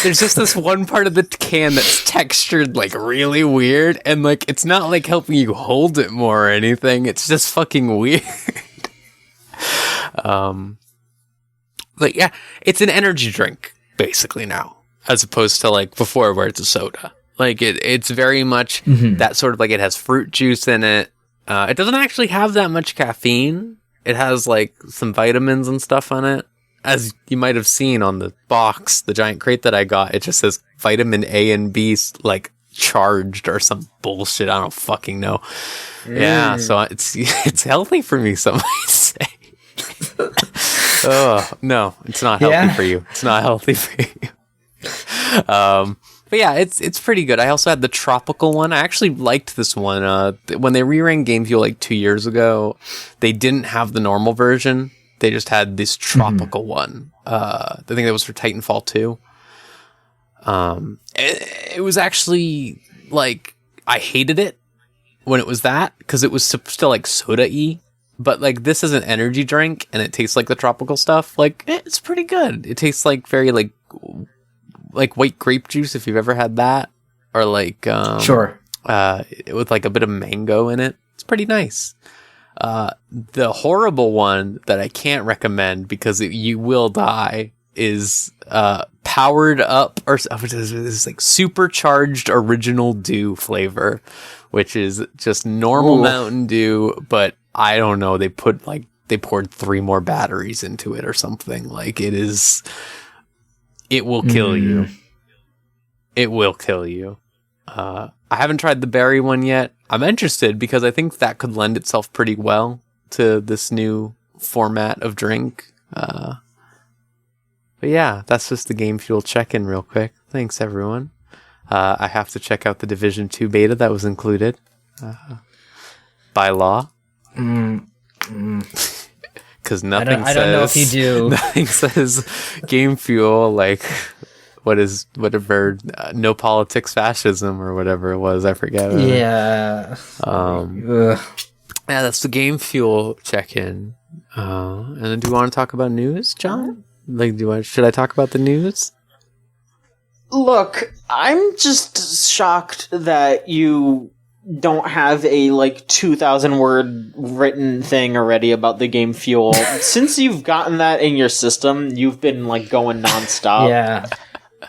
there's just this one part of the can that's textured like really weird, and like it's not like helping you hold it more or anything. It's just fucking weird. But yeah, it's an energy drink basically now, as opposed to like before where it's a soda. Like it's very much that sort of, like, it has fruit juice in it. It doesn't actually have that much caffeine. It has like some vitamins and stuff on it. As you might have seen on the box, the giant crate that I got, it just says vitamin A and B like charged or some bullshit. I don't fucking know. Yeah, so it's healthy for me, some might say. Oh, no, it's not healthy for you. It's not healthy for you. But yeah, it's pretty good. I also had the tropical one. I actually liked this one. When they re-ran Game Fuel like 2 years ago, they didn't have the normal version. They just had this tropical one. I think that was for Titanfall 2. It was actually like, I hated it when it was that, because it was still, like, soda-y. But, like, this is an energy drink, and it tastes like the tropical stuff. Like, it's pretty good. It tastes like very, like white grape juice, if you've ever had that. Or, like, Sure. With, like, a bit of mango in it. It's pretty nice. The horrible one that I can't recommend because you will die is powered up, or it's like supercharged original dew flavor, which is just normal Mountain Dew, but I don't know, they poured 3 more batteries into it or something. Like, it will kill you. It will kill you. I haven't tried the berry one yet. I'm interested because I think that could lend itself pretty well to this new format of drink. But yeah, that's just the Game Fuel check-in real quick. Thanks, everyone. I have to check out the Division 2 beta that was included by law. Because nothing I don't know if you do. Nothing says Game Fuel like whatever no politics fascism or whatever it was. I forget. Yeah. Yeah, that's the Game Fuel check-in. And then do you want to talk about news, John? Like, should I talk about the news? Look, I'm just shocked that you don't have a, 2,000 word written thing already about the Game Fuel. Since you've gotten that in your system, you've been, going nonstop. Yeah.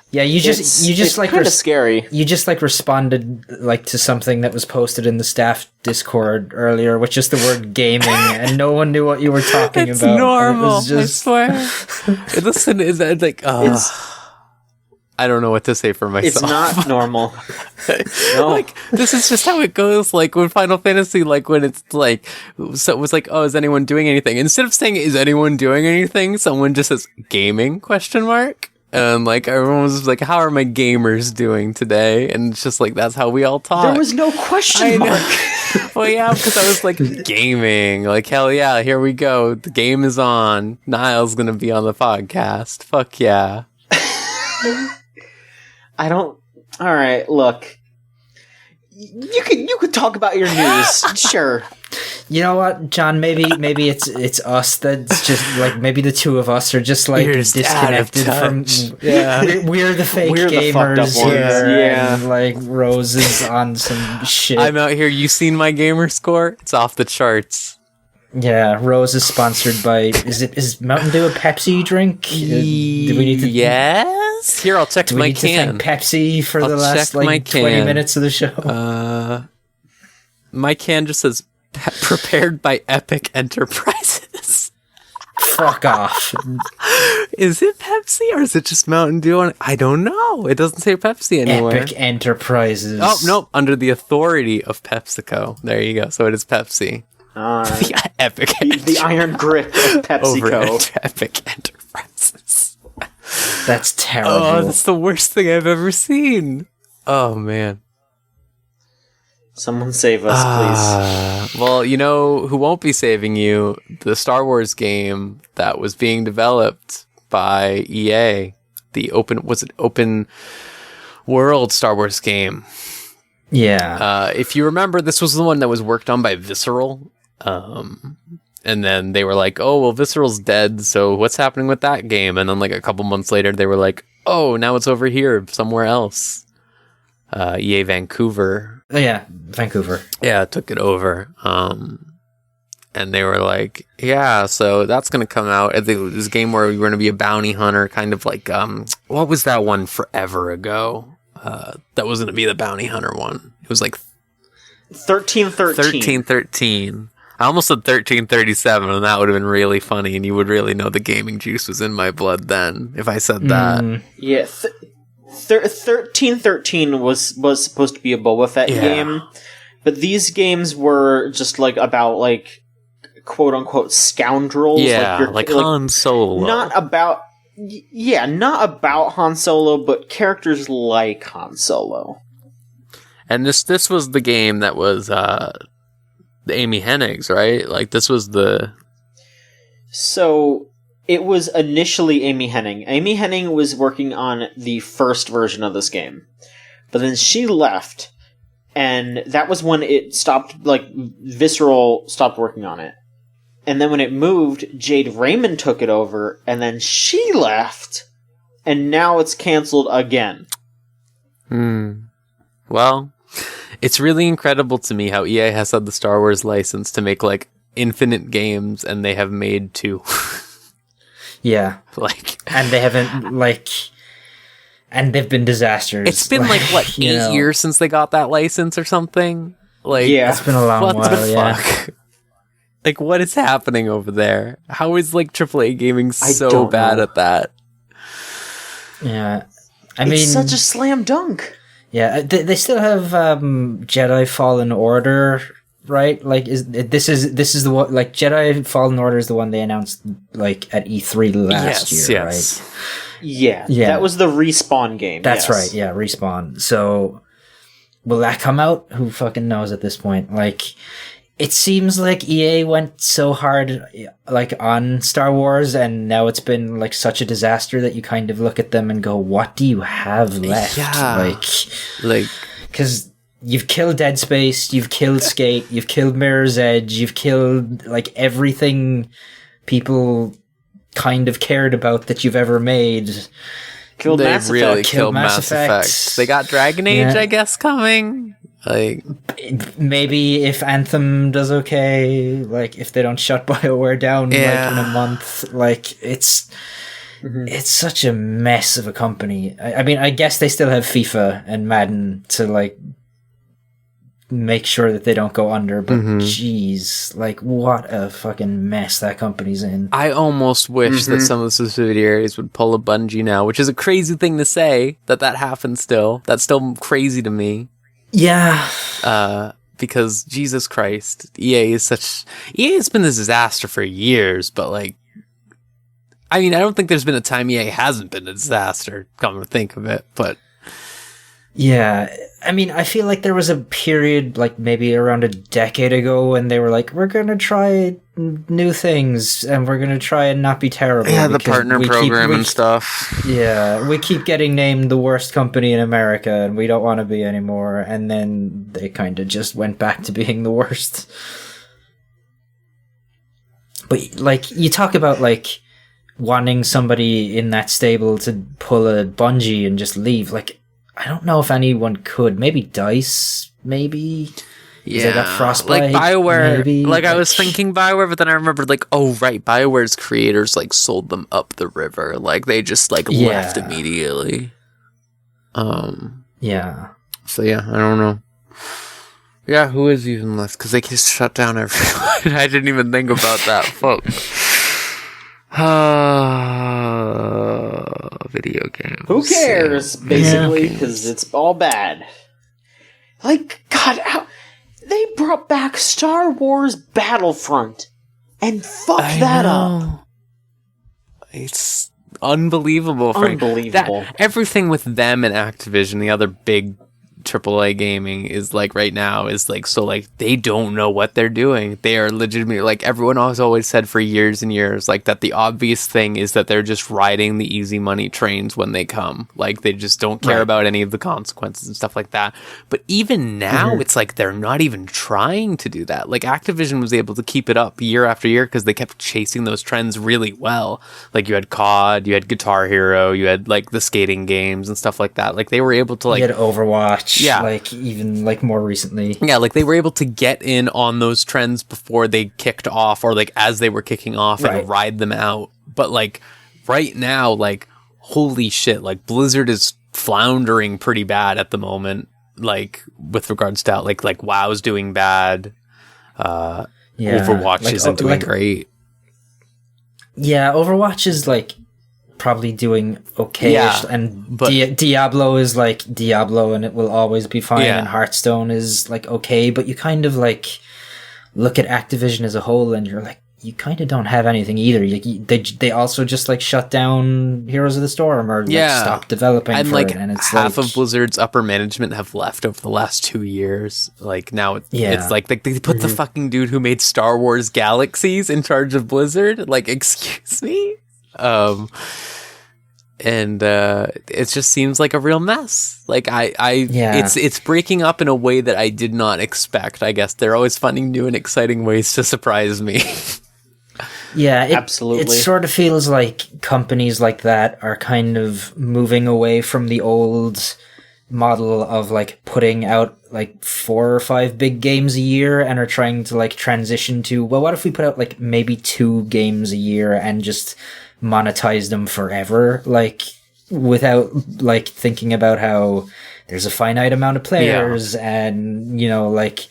Yeah, you just it's like kind of scary. You just responded to something that was posted in the staff Discord earlier, with just the word gaming, and no one knew what you were talking it's about. Normal, it was just... I swear. Listen, is that I don't know what to say for myself. It's not normal. No. This is just how it goes. When Final Fantasy, when it's so it was oh, is anyone doing anything? Instead of saying, is anyone doing anything? Someone just says, gaming, ? And everyone was just how are my gamers doing today? And it's just that's how we all talk. There was no question mark. Well, yeah, because I was gaming. Hell yeah, here we go. The game is on. Niall's gonna be on the podcast. Fuck yeah. I don't. All right, look. You could talk about your news, sure. You know what, John? Maybe it's us that's just maybe the two of us are just just disconnected from. Yeah, we're the fake we're the fucked gamers up ones. here. Yeah, and, Rose is on some shit. I'm out here. You seen my gamer score? It's off the charts. Yeah, Rose is sponsored by. Is Mountain Dew a Pepsi drink? Do we need to? Yes. Here, I'll check my can. To thank Pepsi for the last 20 minutes of the show. My can just says prepared by Epic Enterprises. Fuck off. Is it Pepsi or is it just Mountain Dew? I don't know. It doesn't say Pepsi anywhere. Epic Enterprises. Oh, nope. Under the authority of PepsiCo. There you go. So it is Pepsi. The Epic the iron grip of PepsiCo. Over Epic Enterprises. That's terrible. Oh, that's the worst thing I've ever seen. Oh, man. Someone save us, please. Well, you know who won't be saving you? The Star Wars game that was being developed by EA. The open world Star Wars game. Yeah. If you remember, this was the one that was worked on by Visceral. And then they were like, oh, well, Visceral's dead, so what's happening with that game? And then a couple months later, they were like, oh, now it's over here somewhere else. EA Vancouver. Yeah, Vancouver. Yeah, took it over. And they were like, yeah, so that's going to come out. This game where you're going to be a bounty hunter, kind of what was that one forever ago? That was going to be the bounty hunter one. It was 1313. 1313. I almost said 1337, and that would have been really funny, and you would really know the gaming juice was in my blood then, if I said that. Yeah, 1313 was supposed to be a Boba Fett game, but these games were just about quote-unquote scoundrels. Yeah, Han Solo. Not about Han Solo, but characters like Han Solo. And this was the game that was the Amy Hennig's, right? This was the... So, it was initially Amy Hennig. Amy Hennig was working on the first version of this game. But then she left and that was when it stopped, like, Visceral stopped working on it. And then when it moved, Jade Raymond took it over, and then she left, and now it's canceled again. Well, it's really incredible to me how EA has had the Star Wars license to make, like, infinite games, and they have made 2. Yeah. Like, and they haven't, like... And they've been disasters. It's been, like what, 8 years since they got that license or something? Like, yeah. It's been a long while, fuck? Like, what is happening over there? How is, like, AAA gaming so bad at that? Yeah. I it's mean... such a slam dunk. Yeah, they still have Jedi Fallen Order, right? Like, this is the one, like, Jedi Fallen Order is the one they announced, like, at E3 last year, right? Yeah, yeah, that was the Respawn game. That's right, yeah, Respawn. So, will that come out? Who fucking knows at this point? Like, it seems like EA went so hard, like, on Star Wars, and now it's been, like, such a disaster that you kind of look at them and go, what do you have left? Yeah. Like, because you've killed Dead Space, you've killed Skate, you've killed Mirror's Edge, you've killed, like, everything people kind of cared about that you've ever made. Killed Mass Effect. Really killed Mass Effect. They got Dragon Age, I guess, coming. Like, maybe if Anthem does okay, like, if they don't shut BioWare down, like, in a month, like, it's such a mess of a company. I mean, I guess they still have FIFA and Madden to, like, make sure that they don't go under, but jeez, like, what a fucking mess that company's in. I almost wish that some of the subsidiaries would pull a Bungie now, which is a crazy thing to say, that happens still. That's still crazy to me. Yeah. Because, Jesus Christ, EA has been a disaster for years, but, like, I mean, I don't think there's been a time EA hasn't been a disaster, come to think of it, but... Yeah, I mean, I feel like there was a period, like, maybe around a decade ago when they were like, we're gonna try new things, and we're gonna try and not be terrible. Yeah, the partner program and stuff. Yeah, we keep getting named the worst company in America, and we don't want to be anymore, and then they kind of just went back to being the worst. But, like, you talk about, like, wanting somebody in that stable to pull a Bungie and just leave, like, I don't know if anyone could. Maybe DICE, maybe? Yeah. They got Frostbite, like, BioWare, maybe? like, I was thinking BioWare, but then I remembered, like, oh, right, BioWare's creators, like, sold them up the river. Like, they just, like, left immediately. Yeah. So, yeah, I don't know. Yeah, who is even left? Because they just shut down everyone. I didn't even think about that. Fuck. Video games. Who cares, basically, because it's all bad. Like, God, they brought back Star Wars Battlefront and fucked that up. It's unbelievable. Unbelievable. Everything with them and Activision, the other big AAA gaming, is like right now is like, so like they don't know what they're doing. They are legitimately, like, everyone has always said for years and years, like, that the obvious thing is that they're just riding the easy money trains when they come. Like, they just don't care about any of the consequences and stuff like that. But even now, it's like they're not even trying to do that. Like, Activision was able to keep it up year after year because they kept chasing those trends really well. Like, you had COD, you had Guitar Hero, you had, like, the skating games and stuff like that. Like, they were able to, like, you had Overwatch. Yeah. Like, even, like, more recently. Yeah, like, they were able to get in on those trends before they kicked off, or, like, as they were kicking off, and ride them out. But, like, right now, like, holy shit, like, Blizzard is floundering pretty bad at the moment, like, with regards to, like WoW's doing bad. Overwatch isn't doing great. Yeah, Overwatch is, like, probably doing okay, and Diablo is like Diablo, and it will always be fine, and Hearthstone is like okay, but you kind of like look at Activision as a whole, and you're like, you kind of don't have anything either. They also just like shut down Heroes of the Storm, or like stopped developing, and like and it's half of Blizzard's upper management have left over the last 2 years. Like now it's like they put the fucking dude who made Star Wars Galaxies in charge of Blizzard. Like, excuse me. and it just seems like a real mess. Like Yeah. it's breaking up in a way that I did not expect. I guess they're always finding new and exciting ways to surprise me. Yeah, Absolutely. It sort of feels like companies like that are kind of moving away from the old model of like putting out like 4 or 5 big games a year and are trying to like transition to, well, what if we put out like maybe 2 games a year and just monetize them forever, like without like thinking about how there's a finite amount of players and, you know, like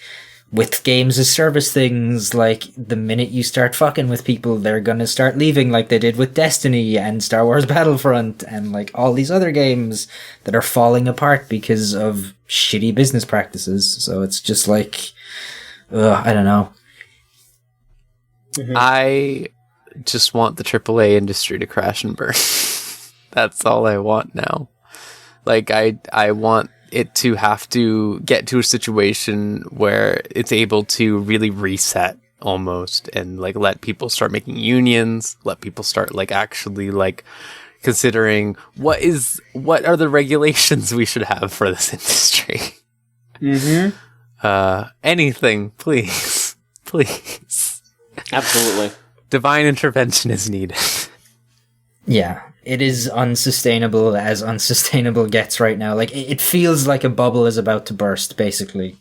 with games as service things, like the minute you start fucking with people, they're gonna start leaving, like they did with Destiny and Star Wars Battlefront and like all these other games that are falling apart because of shitty business practices. So it's just like, I don't know. Mm-hmm. I just want the AAA industry to crash and burn. That's all I want now. Like I want it to have to get to a situation where it's able to really reset almost and like let people start making unions, let people start like actually like considering what are the regulations we should have for this industry. Anything, please. Please. Absolutely. Divine intervention is needed. Yeah, it is unsustainable as unsustainable gets right now. Like, it feels like a bubble is about to burst, basically.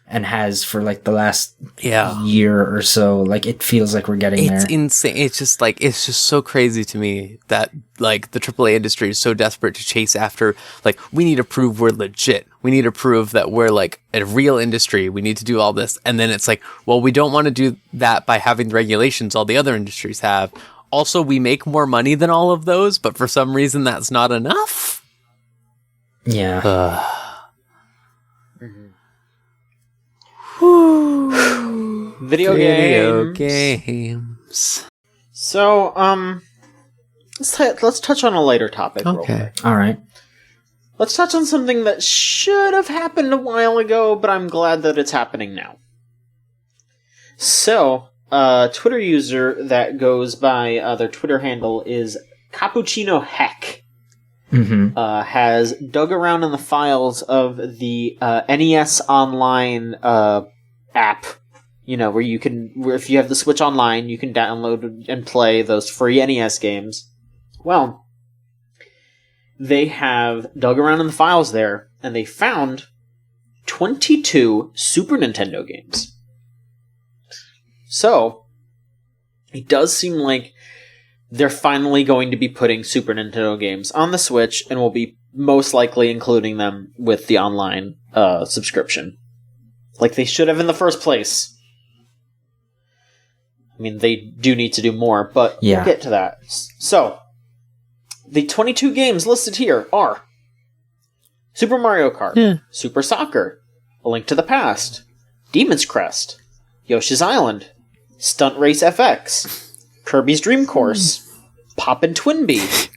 And has for, like, the last year or so. Like, it feels like we're getting there. It's insane. It's just so crazy to me that, like, the AAA industry is so desperate to chase after, like, we need to prove we're legit. We need to prove that we're, like, a real industry. We need to do all this. And then it's like, well, we don't want to do that by having the regulations all the other industries have. Also, we make more money than all of those, but for some reason that's not enough. Yeah. Video games. So, let's touch on a lighter topic real quick. All right. Let's touch on something that should have happened a while ago, but I'm glad that it's happening now. So, a Twitter user that goes by their Twitter handle is Cappuccino Heck has dug around in the files of the NES Online app. You know, where if you have the Switch Online, you can download and play those free NES games. Well, they have dug around in the files there, and they found 22 Super Nintendo games. So, it does seem like they're finally going to be putting Super Nintendo games on the Switch, and will be most likely including them with the online subscription. Like they should have in the first place. I mean, they do need to do more, but we'll get to that. So, the 22 games listed here are Super Mario Kart, Super Soccer, A Link to the Past, Demon's Crest, Yoshi's Island, Stunt Race FX, Kirby's Dream Course, Poppin' Twinbee,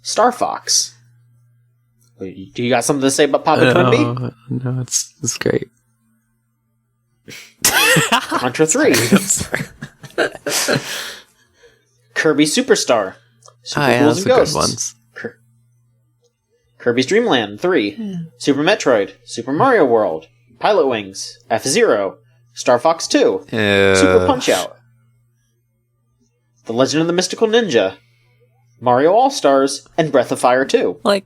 Star Fox. Do you got something to say about Poppin' Twinbee? No, it's great. Contra 3. Kirby Superstar. Super Ghouls and Ghosts. Good ones. Kirby's Dream Land 3. Super Metroid. Super Mario World. Pilot Wings. F-Zero. Star Fox 2. Super Punch-Out. The Legend of the Mystical Ninja. Mario All-Stars. And Breath of Fire 2. Like,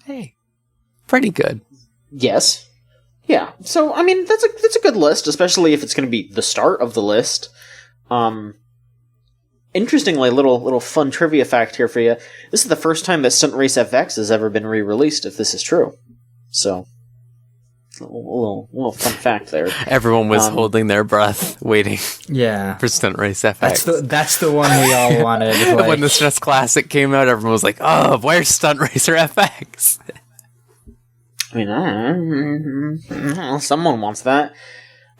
hey, pretty good. Yes. Yeah. So, I mean, that's a good list, especially if it's going to be the start of the list. Interestingly, little fun trivia fact here for you. This is the first time that Stunt Race FX has ever been re-released, if this is true. So, a little fun fact there. Everyone was holding their breath, waiting for Stunt Race FX. That's the one we all wanted. Like, when the SNES Classic came out, everyone was like, oh, where's Stunt Racer FX? I mean, I don't know, someone wants that.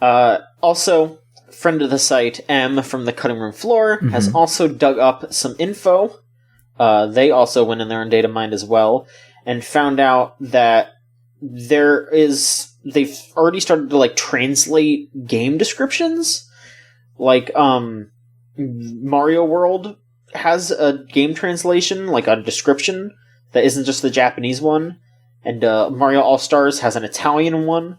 Also, friend of the site, M from the Cutting Room Floor, has also dug up some info. They also went in there and data mined as well, and found out that they've already started to, like, translate game descriptions. Like, Mario World has a game translation, like a description, that isn't just the Japanese one. And Mario All-Stars has an Italian one.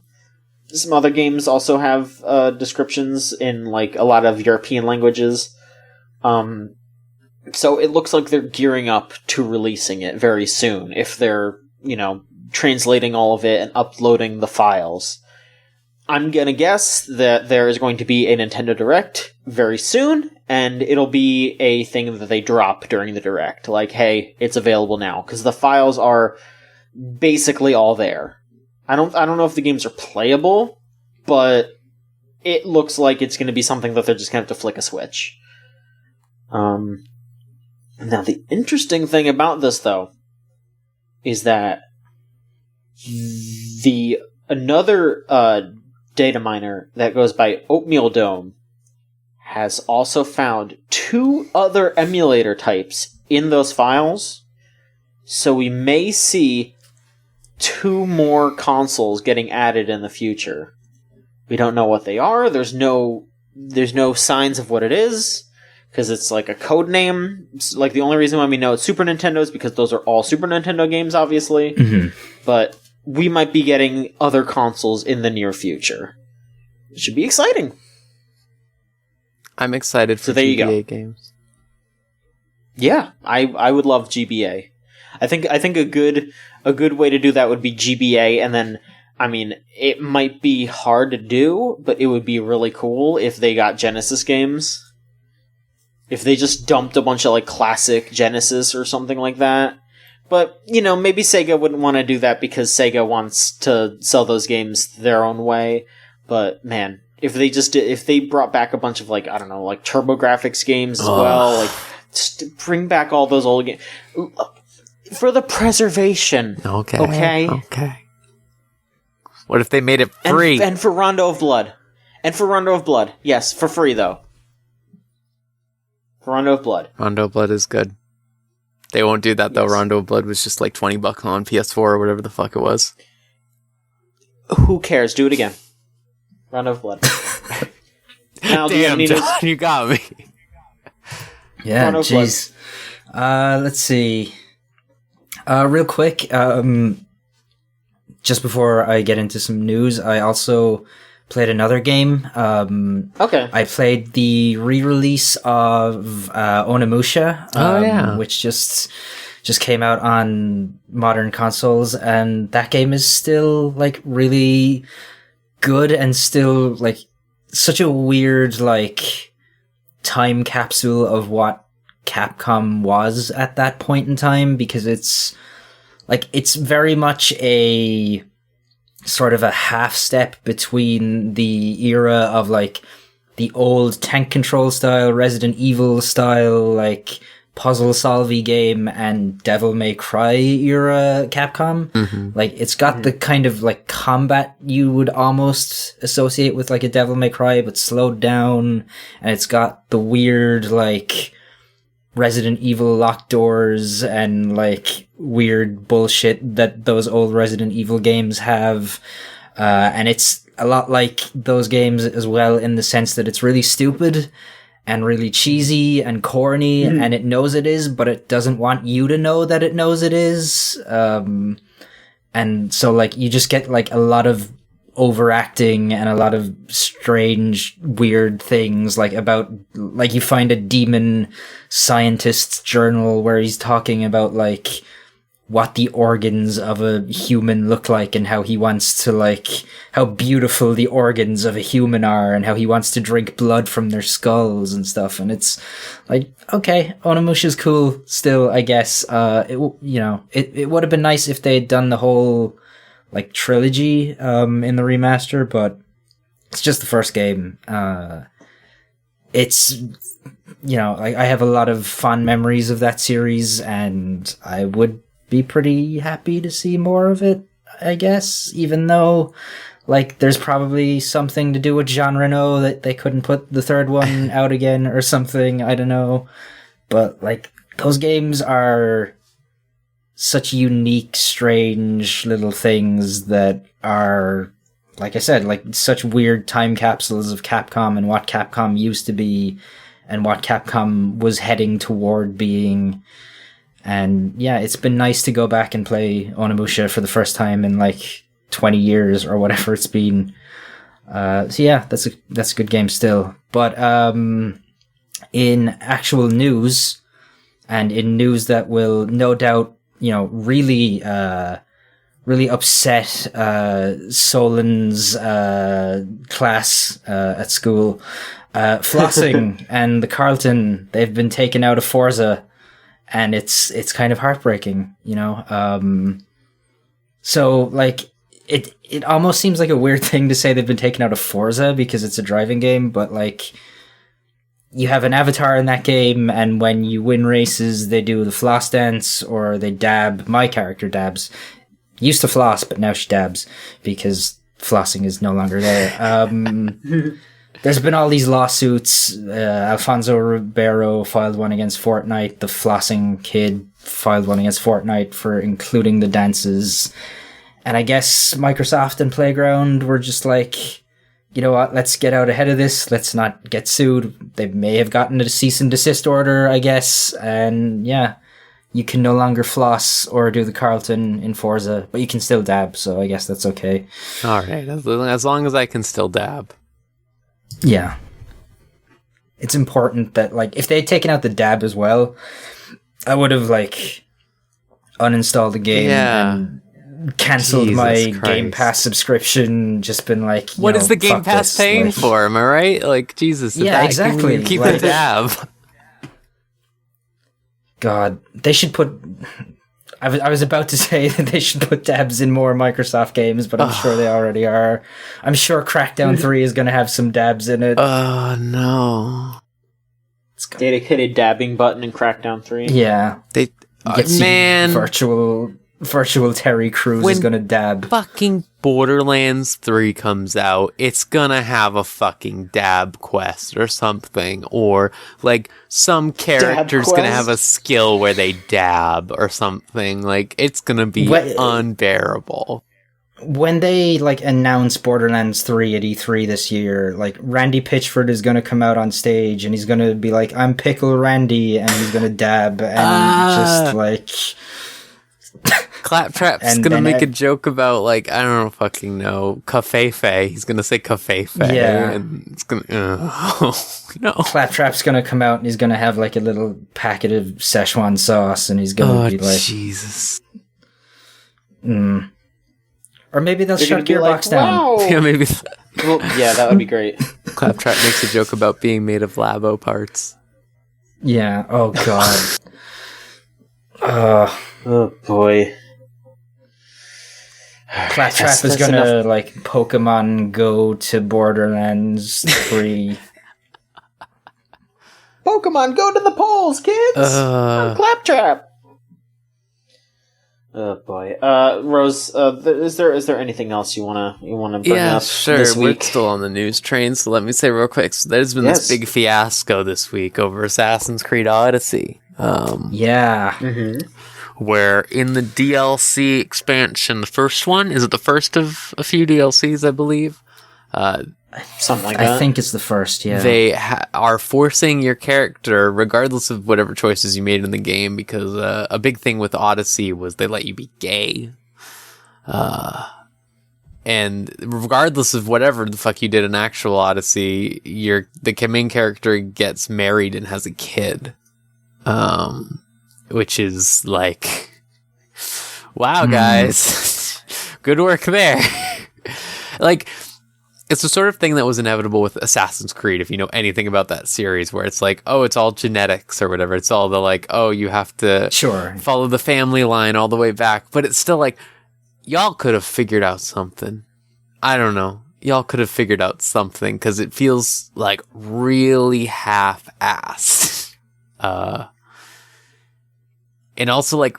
Some other games also have descriptions in like a lot of European languages. So it looks like they're gearing up to releasing it very soon, if they're, translating all of it and uploading the files. I'm gonna guess that there is going to be a Nintendo Direct very soon, and it'll be a thing that they drop during the Direct. Like, hey, it's available now, because the files are basically all there. I don't know if the games are playable, but it looks like it's going to be something that they're just going to have to flick a switch. Now, the interesting thing about this, though, is that another data miner that goes by Oatmeal Dome has also found 2 other emulator types in those files, so we may see 2 more consoles getting added in the future. We don't know what they are. There's no signs of what it is, because it's like a code name. It's like the only reason why we know it's Super Nintendo is because those are all Super Nintendo games, obviously. Mm-hmm. But we might be getting other consoles in the near future. It should be exciting. I'm excited for GBA games. Yeah, I would love GBA. I think a good way to do that would be GBA, and then, I mean, it might be hard to do, but it would be really cool if they got Genesis games. If they just dumped a bunch of, like, classic Genesis or something like that. But, maybe Sega wouldn't want to do that because Sega wants to sell those games their own way. But, man, if they brought back a bunch of, like, I don't know, like TurboGrafx games as well, like, just bring back all those old games. For the preservation. Okay. What if they made it free? And for Rondo of Blood. Yes, for free, though. For Rondo of Blood. Rondo of Blood is good. They won't do that, though. Yes. Rondo of Blood was just like $20 on PS4 or whatever the fuck it was. Who cares? Do it again. Rondo of Blood. Now, damn, John, you got me. Yeah, jeez. Let's see. Real quick, just before I get into some news, I also played another game. Okay. I played the re-release of Onimusha, which just came out on modern consoles, and that game is still like really good and still like such a weird like time capsule of what Capcom was at that point in time, because it's very much a sort of a half step between the era of like the old tank control style, Resident Evil style, like puzzle solvey game and Devil May Cry era Capcom. Mm-hmm. Like it's got the kind of like combat you would almost associate with like a Devil May Cry, but slowed down, and it's got the weird like Resident Evil locked doors and like weird bullshit that those old Resident Evil games have. And it's a lot like those games as well in the sense that it's really stupid and really cheesy and corny, and it knows it is, but it doesn't want you to know that it knows it is. And so like you just get like a lot of overacting and a lot of strange, weird things, like about, like you find a demon scientist's journal where he's talking about like what the organs of a human look like and how he wants to like, how beautiful the organs of a human are and how he wants to drink blood from their skulls and stuff. And it's like, okay, Onimusha's cool still, I guess. It would have been nice if they had done the whole like trilogy in the remaster, but it's just the first game. It's, I have a lot of fond memories of that series, and I would be pretty happy to see more of it, I guess, even though like there's probably something to do with Jean Reno that they couldn't put the third one out again or something, I don't know. But like those games are such unique, strange little things that are, like I said, like such weird time capsules of Capcom and what Capcom used to be. and what Capcom was heading toward being. And yeah, it's been nice to go back and play Onimusha for the first time in like 20 years or whatever it's been. So yeah, that's a good game still. But in actual news, and in news that will no doubt, really upset Solon's class at school, Flossing and the Carlton, they've been taken out of Forza, and it's kind of heartbreaking, So like it almost seems like a weird thing to say they've been taken out of Forza because it's a driving game, but like, you have an avatar in that game, and when you win races, they do the floss dance, or they dab. My character dabs. Used to floss, but now she dabs, because flossing is no longer there. There's been all these lawsuits. Alfonso Ribeiro filed one against Fortnite. The flossing kid filed one against Fortnite for including the dances. And I guess Microsoft and Playground were just like, you know what, let's get out ahead of this. Let's not get sued. They may have gotten a cease and desist order, I guess. And yeah, you can no longer floss or do the Carlton in Forza, but you can still dab, so I guess that's okay. All right, as long as I can still dab. Yeah. It's important that, like, if they had taken out the dab as well, I would have, like, uninstalled the game and cancelled my Game Pass subscription, just been like, what is the Game Pass paying for? Am I right? Like, Jesus. Yeah, exactly. Keep the dab. God, they should put... I was about to say that they should put dabs in more Microsoft games, but I'm sure they already are. I'm sure Crackdown 3 is going to have some dabs in it. Oh, no. Dedicated dabbing button in Crackdown 3. Yeah. Man. Virtual Terry Crews is gonna dab. Fucking Borderlands 3 comes out, it's gonna have a fucking DabQuest or something, or like some character's gonna have a skill where they dab or something. Like, it's gonna be unbearable. When they like announce Borderlands 3 at E3 this year, like Randy Pitchford is gonna come out on stage and he's gonna be like, "I'm Pickle Randy," and he's gonna dab and just like. Claptrap's gonna make a joke about, like, I don't fucking know, Cafefe. He's gonna say Cafefe. Yeah. And it's gonna, no. Claptrap's gonna come out and he's gonna have, like, a little packet of Szechuan sauce and he's gonna be like... Jesus. Or maybe they'll shut Gearbox down. Wow. Yeah, maybe. Well, yeah, that would be great. Claptrap makes a joke about being made of Labo parts. Yeah, oh god. Oh boy. Claptrap is gonna enough. Like Pokemon Go to Borderlands 3. Pokemon Go to the polls, kids! I'm Claptrap! Oh boy. Rose, is there anything else you wanna bring up sure. this week? We're still on the news train, so let me say real quick. So there's been this big fiasco this week over Assassin's Creed Odyssey. Yeah. Mm-hmm. Where in the DLC expansion, the first one, is it the first of a few DLCs, I believe? Something like that. I think it's the first, yeah. They are forcing your character, regardless of whatever choices you made in the game, because a big thing with Odyssey was they let you be gay. And regardless of whatever the fuck you did in actual Odyssey, the main character gets married and has a kid. Which is like, wow, guys, good work there. Like, it's the sort of thing that was inevitable with Assassin's Creed, if you know anything about that series, where it's like, oh, it's all genetics or whatever. It's all the like, oh, you have to follow the family line all the way back. But it's still like, y'all could have figured out something. I don't know. Y'all could have figured out something, because it feels like really half-assed. And also, like,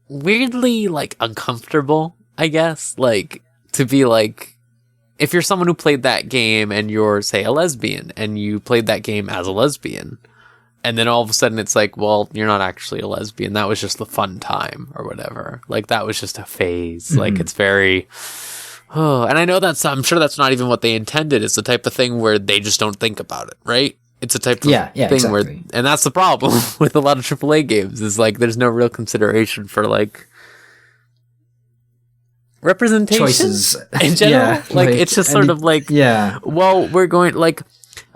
weirdly, like, uncomfortable, I guess. Like, to be like, if you're someone who played that game and you're, say, a lesbian, and you played that game as a lesbian, and then all of a sudden it's like, well, you're not actually a lesbian. That was just the fun time, or whatever. Like, that was just a phase. Mm-hmm. Like, it's very... Oh, and I know I'm sure that's not even what they intended. It's the type of thing where they just don't think about it, right? It's a type of Yeah, thing exactly. where, and that's the problem with a lot of AAA games, is like there's no real consideration for like representation Choices in general. Yeah, like it's just sort of like, yeah, well, we're going like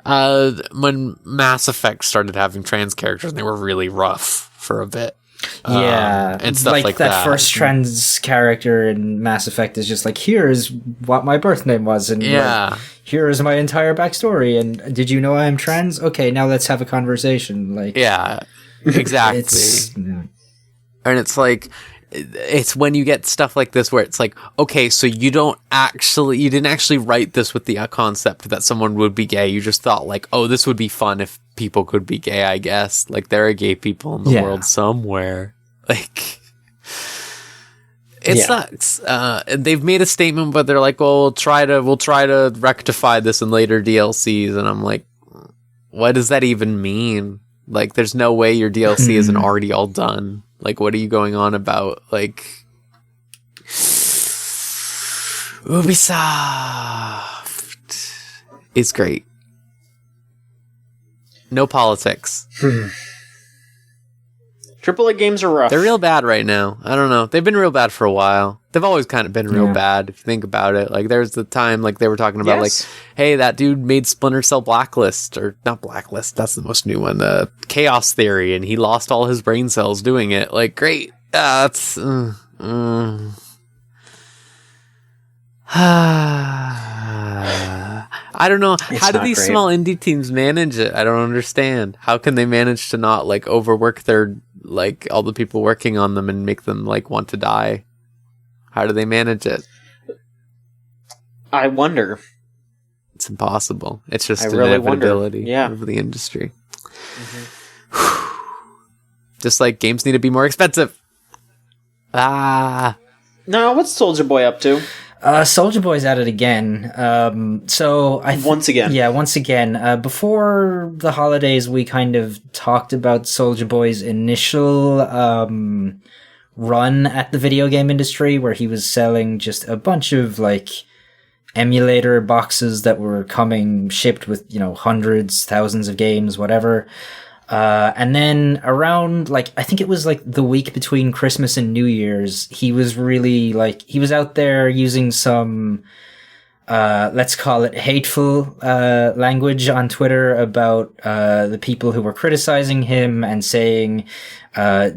when Mass Effect started having trans characters, and they were really rough for a bit. yeah, And stuff like that. first trans character in Mass Effect is just like, here's what my birth name was, and Yeah. here's my entire backstory, and did you know I am trans? Okay, now let's have a conversation. Like, Yeah, exactly. And it's like, it's when you get stuff like this where it's like, okay, so you didn't actually write this with the concept that someone would be gay. You just thought like, oh, this would be fun if people could be gay, I guess. Like, there are gay people in the world somewhere. Like, it sucks. And they've made a statement, but they're like, well, we'll try to rectify this in later DLCs. And I'm like, what does that even mean? Like, there's no way your DLC isn't already all done. Like, what are you going on about? Like, Ubisoft is great. No politics. AAA games are rough. They're real bad right now. I don't know. They've been real bad for a while. They've always kind of been real bad, if you think about it. Like, there's the time, like, they were talking about, like, hey, that dude made Splinter Cell Blacklist, or not Blacklist, that's the most new one, the Chaos Theory, and he lost all his brain cells doing it. Like, great. That's... I don't know. How do these small indie teams manage it? I don't understand. How can they manage to not, like, overwork their, like, all the people working on them and make them, like, want to die? How do they manage it? I wonder. It's impossible. It's just really inevitability of the industry. Just like games need to be more expensive. Now, what's Soldier Boy up to? Soldier Boy's at it again. Once again. Yeah, once again. Before the holidays, we kind of talked about Soldier Boy's initial run at the video game industry, where he was selling just a bunch of like emulator boxes that were shipped with, hundreds, thousands of games, whatever. And then around, like, I think it was like the week between Christmas and New Year's, he was really like, he was out there using some, let's call it hateful, language on Twitter about, the people who were criticizing him and saying, I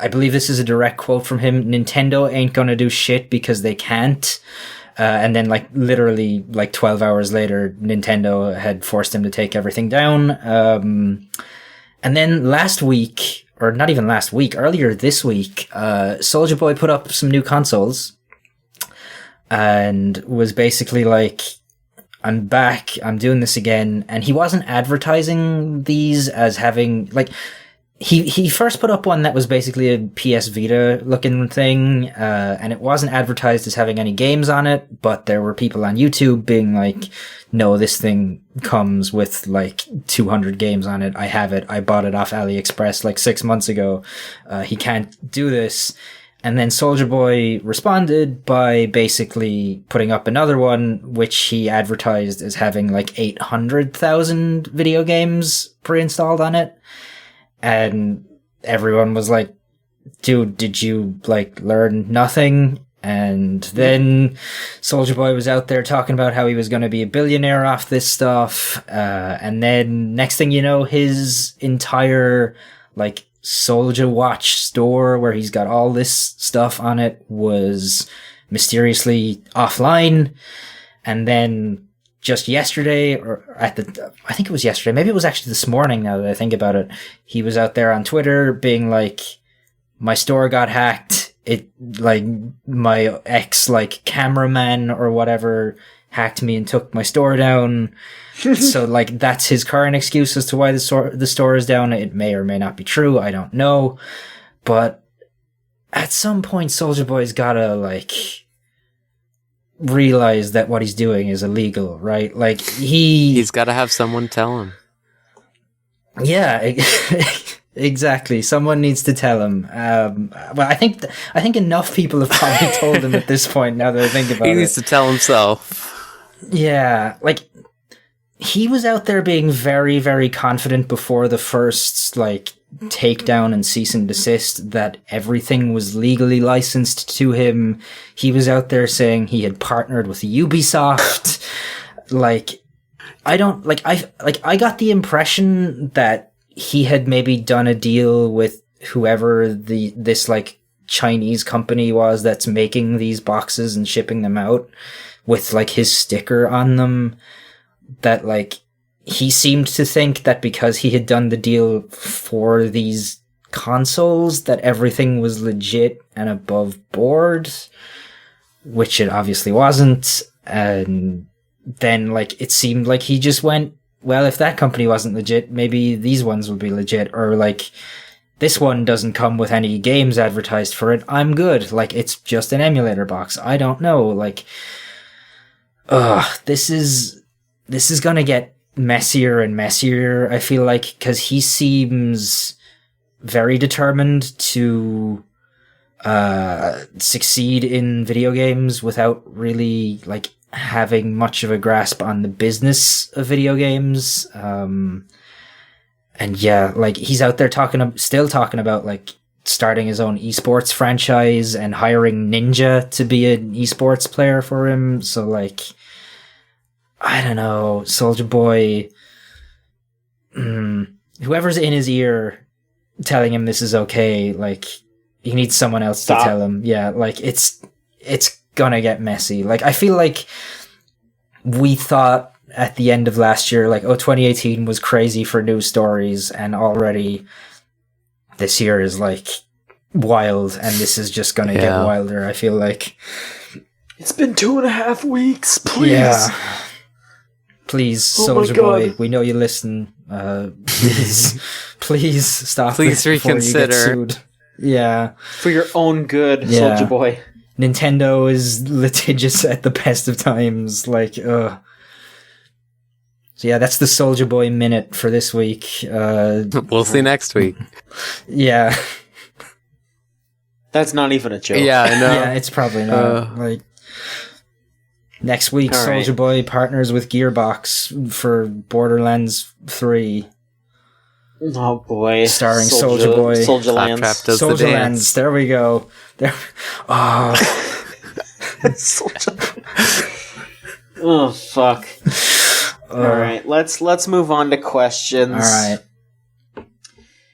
believe this is a direct quote from him, Nintendo ain't gonna do shit because they can't. And then, like, literally, like, 12 hours later, Nintendo had forced him to take everything down. And then last week, or not even last week, earlier this week, Soulja Boy put up some new consoles and was basically like, I'm back, I'm doing this again. And he wasn't advertising these as having, like, he first put up one that was basically a PS Vita looking thing, and it wasn't advertised as having any games on it, but there were people on YouTube being like, no, this thing comes with like 200 games on it. I have it. I bought it off AliExpress like 6 months ago. He can't do this. And then Soulja Boy responded by basically putting up another one, which he advertised as having like 800,000 video games pre-installed on it. And everyone was like, dude, did you like learn nothing? And then Soulja Boy was out there talking about how he was going to be a billionaire off this stuff. And then next thing you know, his entire like Soulja Watch store where he's got all this stuff on it was mysteriously offline. And then just yesterday, or I think it was yesterday, maybe it was actually this morning now that I think about it, he was out there on Twitter being like, my store got hacked. It, like, my ex, like, cameraman or whatever hacked me and took my store down. So, like, that's his current excuse as to why the store is down. It may or may not be true. I don't know. But at some point, Soulja Boy's gotta, like, realize that what he's doing is illegal, right? Like, he's got to have someone tell him. Yeah, exactly. Someone needs to tell him. Well, I think enough people have probably told him at this point. Now that I think about it, he needs to tell himself. Yeah, like he was out there being very, very confident before the first, like, takedown and cease and desist that everything was legally licensed to him. He was out there saying he had partnered with Ubisoft. I got the impression that he had maybe done a deal with whoever this like Chinese company was that's making these boxes and shipping them out with like his sticker on them, that like he seemed to think that because he had done the deal for these consoles that everything was legit and above board, which it obviously wasn't. And then like it seemed like he just went, well, if that company wasn't legit, maybe these ones would be legit, or like this one doesn't come with any games advertised for it, I'm good. Like, it's just an emulator box. I don't know. Like, this is gonna get messier and messier, I feel like, because he seems very determined to succeed in video games without really, like, having much of a grasp on the business of video games. And yeah, like, he's out there still talking about, like, starting his own esports franchise and hiring Ninja to be an esports player for him. So, like, I don't know, Soulja Boy, whoever's in his ear telling him this is okay, like, he needs someone else to tell him. Yeah, like, it's gonna get messy. Like, I feel like we thought at the end of last year, like, 2018 was crazy for news stories, and already this year is, like, wild, and this is just gonna get wilder, I feel like. It's been 2.5 weeks, please. Yeah. Please, Soulja Boy, we know you listen. Please stop. Please reconsider. You get sued. Yeah. For your own good, Soulja Boy. Nintendo is litigious at the best of times. Like, So yeah, that's the Soulja Boy minute for this week. We'll see next week. Yeah. That's not even a joke. Yeah, I know. Yeah, it's probably not. Like, next week, Soulja Boy partners with Gearbox for Borderlands 3. Oh boy. Starring Soulja Boy. Soulja Lands. Soulja Lands. There we go. There. Oh. Oh fuck. Alright, let's move on to questions. Alright.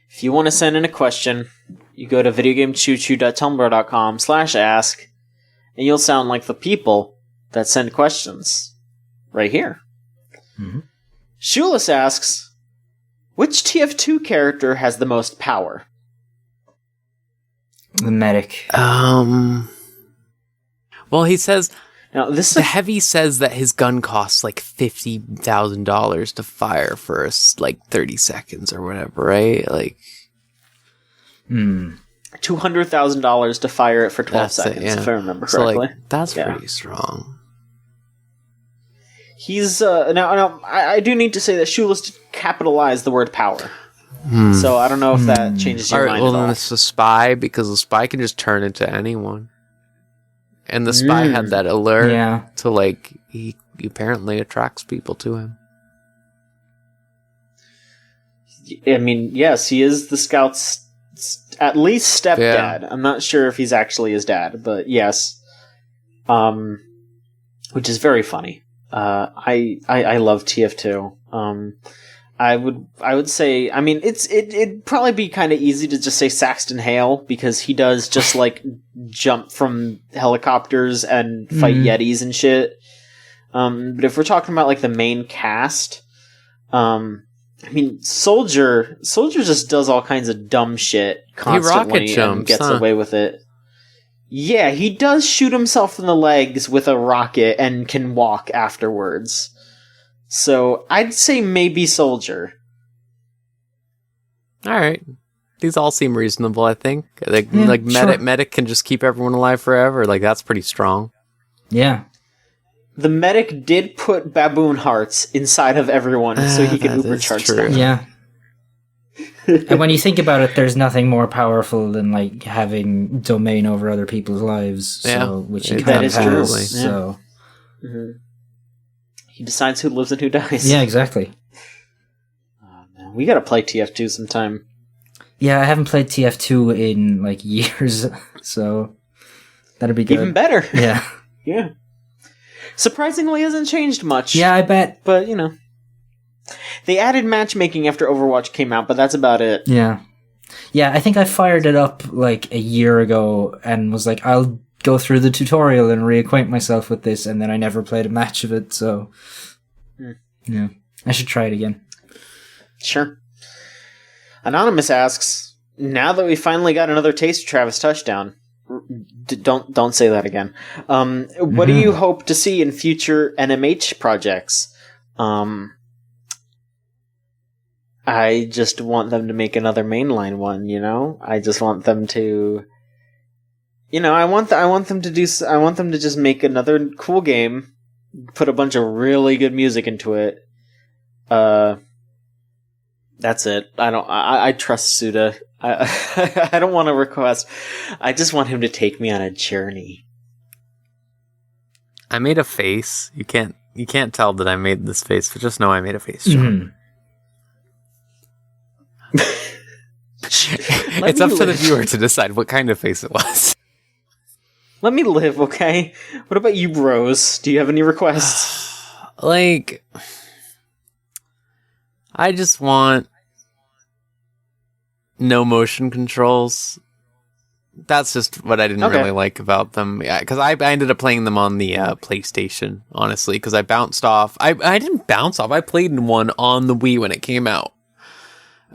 If you want to send in a question, you go to videogamechoochoo.tumblr.com/ask, and you'll sound like the people that send questions. Right here. Mm-hmm. Shulis asks, which TF2 character has the most power? The medic. Well, he says... Now, the Heavy says that his gun costs like $50,000 to fire for like 30 seconds or whatever, right? Like, $200,000 to fire it for 12 seconds, if I remember correctly. So, like, that's pretty strong. He's now. I do need to say that Shulis did capitalize the word power, so I don't know if that changes your mind. Well, at all. then it's a spy, because the spy can just turn into anyone. And the spy had that alert to, like, he apparently attracts people to him. I mean, yes, he is the scout's at least stepdad. Yeah. I'm not sure if he's actually his dad, but yes. Which is very funny. I love TF2. I would say, I mean, it'd probably be kind of easy to just say Saxton Hale, because he does just like jump from helicopters and fight Yetis and shit. But if we're talking about like the main cast, I mean, Soldier just does all kinds of dumb shit constantly and gets away with it. Yeah, he does shoot himself in the legs with a rocket and can walk afterwards. So, I'd say maybe Soldier. Alright. These all seem reasonable, I think. Medic can just keep everyone alive forever. Like, that's pretty strong. Yeah. The medic did put baboon hearts inside of everyone so he could supercharge them. Yeah. And when you think about it, there's nothing more powerful than, like, having domain over other people's lives. So, which you kind of have. True. So. Mm-hmm. He decides who lives and who dies. Yeah, exactly. Oh, man. We gotta play TF2 sometime. Yeah, I haven't played TF2 in like years, so that'd be good. Even better. Yeah. Yeah. Surprisingly hasn't changed much. Yeah, I bet. But, you know. They added matchmaking after Overwatch came out, but that's about it. Yeah. Yeah, I think I fired it up like a year ago and was like, I'll go through the tutorial and reacquaint myself with this, and then I never played a match of it, so... Yeah. I should try it again. Sure. Anonymous asks, now that we finally got another taste of Travis Touchdown, don't say that again. What do you hope to see in future NMH projects? I just want them to make another mainline one, you know? I just want them to... You know, I want them to just make another cool game, put a bunch of really good music into it. That's it. I trust Suda. I don't want to request. I just want him to take me on a journey. I made a face. You can't tell that I made this face, but just know I made a face, John. It's up to the viewer to decide what kind of face it was. Let me live, okay? What about you, Rose? Do you have any requests? Like, I just want no motion controls. That's just what I didn't really like about them. Yeah, because I ended up playing them on the PlayStation, honestly, because I bounced off. I didn't bounce off. I played one on the Wii when it came out.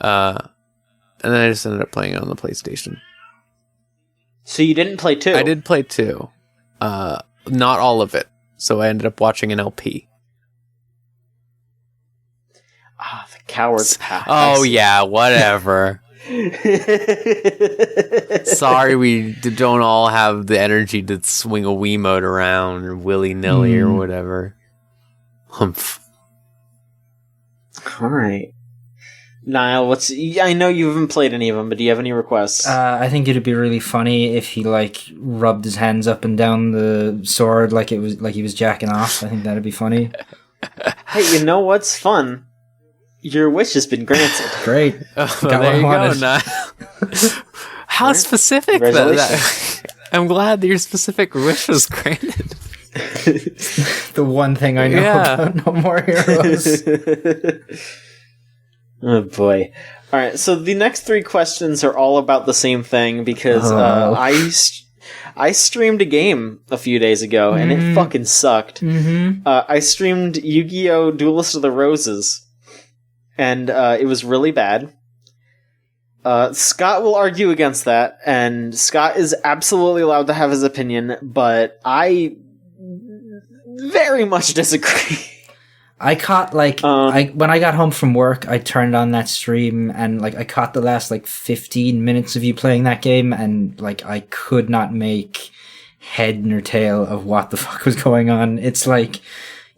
And then I just ended up playing it on the PlayStation. So you didn't play 2? I did play 2. Not all of it. So I ended up watching an LP. Ah, the coward's path. Oh, yeah, whatever. Sorry we don't all have the energy to swing a Wiimote around or willy-nilly or whatever. Humph. Alright. Niall, I know you haven't played any of them, but do you have any requests? I think it'd be really funny if he like rubbed his hands up and down the sword like he was jacking off. I think that'd be funny. Hey, you know what's fun? Your wish has been granted. Great. Oh, there you go, Niall. How specific that. I'm glad that your specific wish was granted. The one thing I know about No More Heroes. Oh boy. Alright, so the next 3 questions are all about the same thing because I streamed a game a few days ago and it fucking sucked. I streamed Yu-Gi-Oh! Duelist of the Roses and it was really bad. Scott will argue against that, and Scott is absolutely allowed to have his opinion, but I very much disagree. I caught when I got home from work, I turned on that stream and I caught the last 15 minutes of you playing that game, and I could not make head nor tail of what the fuck was going on. It's like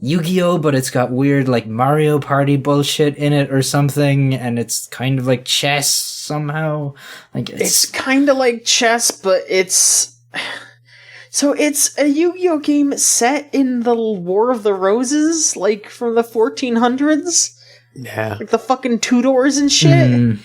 Yu-Gi-Oh, but it's got weird Mario Party bullshit in it or something, and it's kind of like chess somehow. It's kind of like chess, but it's... So it's a Yu-Gi-Oh game set in the War of the Roses, from the 1400s? Yeah. The fucking Tudors and shit?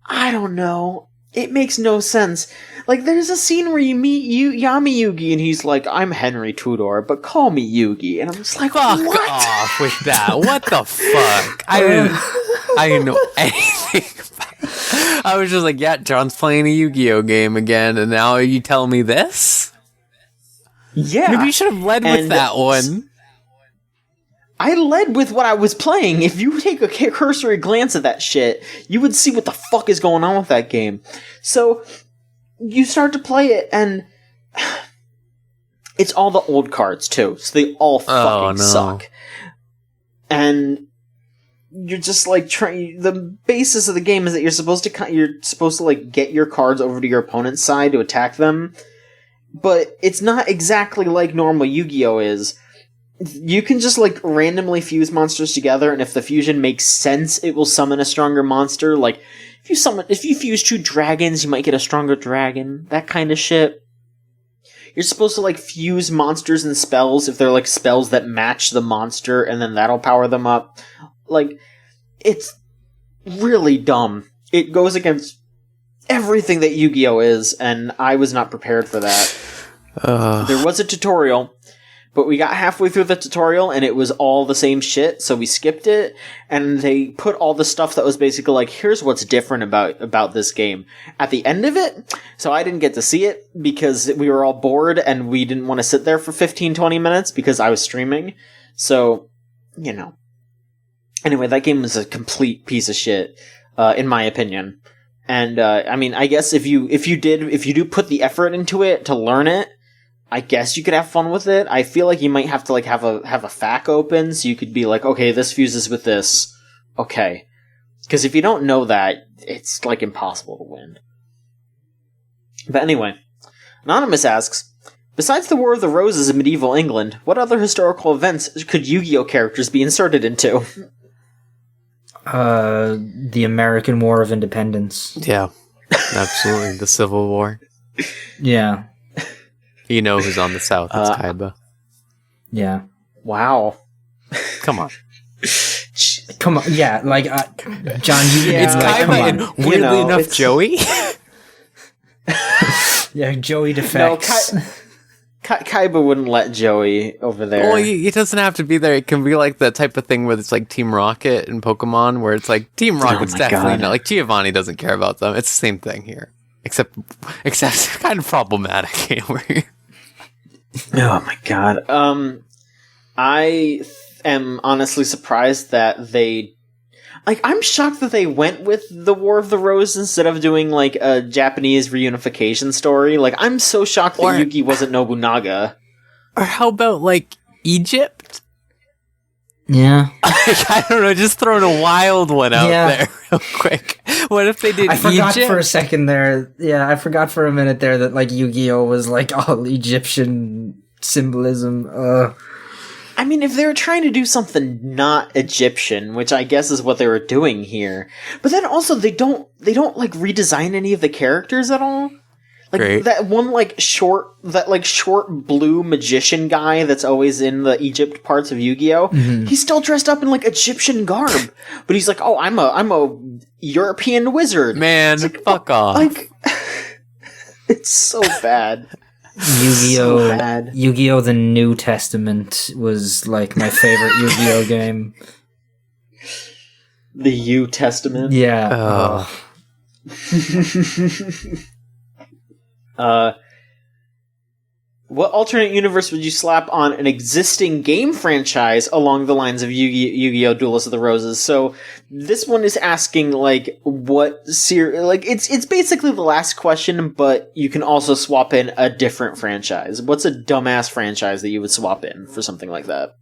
I don't know. It makes no sense. There's a scene where you meet Yami Yugi, and he's like, I'm Henry Tudor, but call me Yugi. And I'm just like, fuck what? off with that. What the fuck? I didn't know anything about it. I was just like, yeah, John's playing a Yu-Gi-Oh game again, and now you tell me this? Yeah. Maybe you should have led with that one. I led with what I was playing. If you take a cursory glance at that shit, you would see what the fuck is going on with that game. So, you start to play it, and it's all the old cards, too. So they all fucking suck. And you're just the basis of the game is that you're supposed to get your cards over to your opponent's side to attack them. But it's not exactly like normal Yu-Gi-Oh is. You can just randomly fuse monsters together, and if the fusion makes sense, it will summon a stronger monster. If you fuse 2 dragons, you might get a stronger dragon. That kind of shit. you're supposed to like fuse monsters and spells if they're like spells that match the monster, and then that'll power them up. Like, it's really dumb. It goes against everything that Yu-Gi-Oh is, and I was not prepared for that. There was a tutorial, but we got halfway through the tutorial and it was all the same shit, so we skipped it, and they put all the stuff that was basically like, here's what's different about this game at the end of it, so I didn't get to see it because we were all bored and we didn't want to sit there for 15-20 minutes because I was streaming, so, you know. Anyway, that game was a complete piece of shit, in my opinion. And, I mean, I guess if you do put the effort into it to learn it, I guess you could have fun with it. I feel like you might have to, like, have a FAQ open, so you could be like, okay, this fuses with this. Okay. Because if you don't know that, it's, like, impossible to win. But anyway, Anonymous asks, besides the War of the Roses in medieval England, what other historical events could Yu-Gi-Oh! Characters be inserted into? The American War of Independence. Yeah, absolutely. The Civil War. Yeah. You know who's on the South. It's Kaiba. Yeah. Wow. Come on. Come on. Yeah, like, John, you... Yeah, It's like, Kaiba and weirdly enough, Joey. Yeah, Joey defects. No, Kaiba wouldn't let Joey over there. Well, he doesn't have to be there. It can be like the type of thing where it's like Team Rocket in Pokemon, where it's like Team Rocket's definitely not, like, Giovanni doesn't care about them. It's the same thing here, except it's kind of problematic. Oh my god. I am honestly surprised that they... Like, I'm shocked that they went with the War of the Rose instead of doing, like, a Japanese reunification story. Like, I'm so shocked that Yugi wasn't Nobunaga. Or how about, like, Egypt? Yeah. I don't know, just throwing a wild one out there real quick. What if they did Egypt? I forgot for a second there. Yeah, I forgot for a minute there that, like, Yu-Gi-Oh! Was, like, all Egyptian symbolism. I mean, if they were trying to do something not Egyptian, which I guess is what they were doing here, but then also they don't like redesign any of the characters at all. Like Great. that one short blue magician guy that's always in the Egypt parts of Yu-Gi-Oh. Mm-hmm. He's still dressed up in like Egyptian garb, but he's like, "Oh, I'm a European wizard." Man, like, fuck off. Like, it's so bad. Yu-Gi-Oh! So bad. Yu-Gi-Oh! The New Testament was like my favorite Yu-Gi-Oh! Game. The U Testament? Yeah. What alternate universe would you slap on an existing game franchise along the lines of Yu-Gi-Oh! Duelist of the Roses? So this one is asking, like, what like, it's basically the last question, but you can also swap in a different franchise. What's a dumbass franchise that you would swap in for something like that?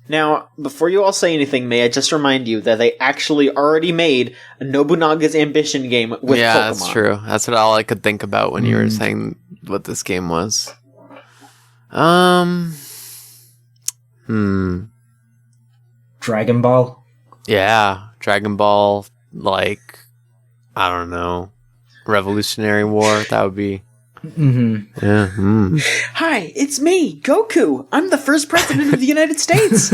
Now, before you all say anything, may I just remind you that they actually already made a Nobunaga's Ambition game with Pokemon. Yeah, that's true. That's what all I could think about when you were saying what this game was. Dragon Ball? Yeah, Dragon Ball, like, I don't know, Revolutionary War, that would be... Mm-hmm. Yeah. Mm. Hi, it's me, Goku. I'm the first president of the United States.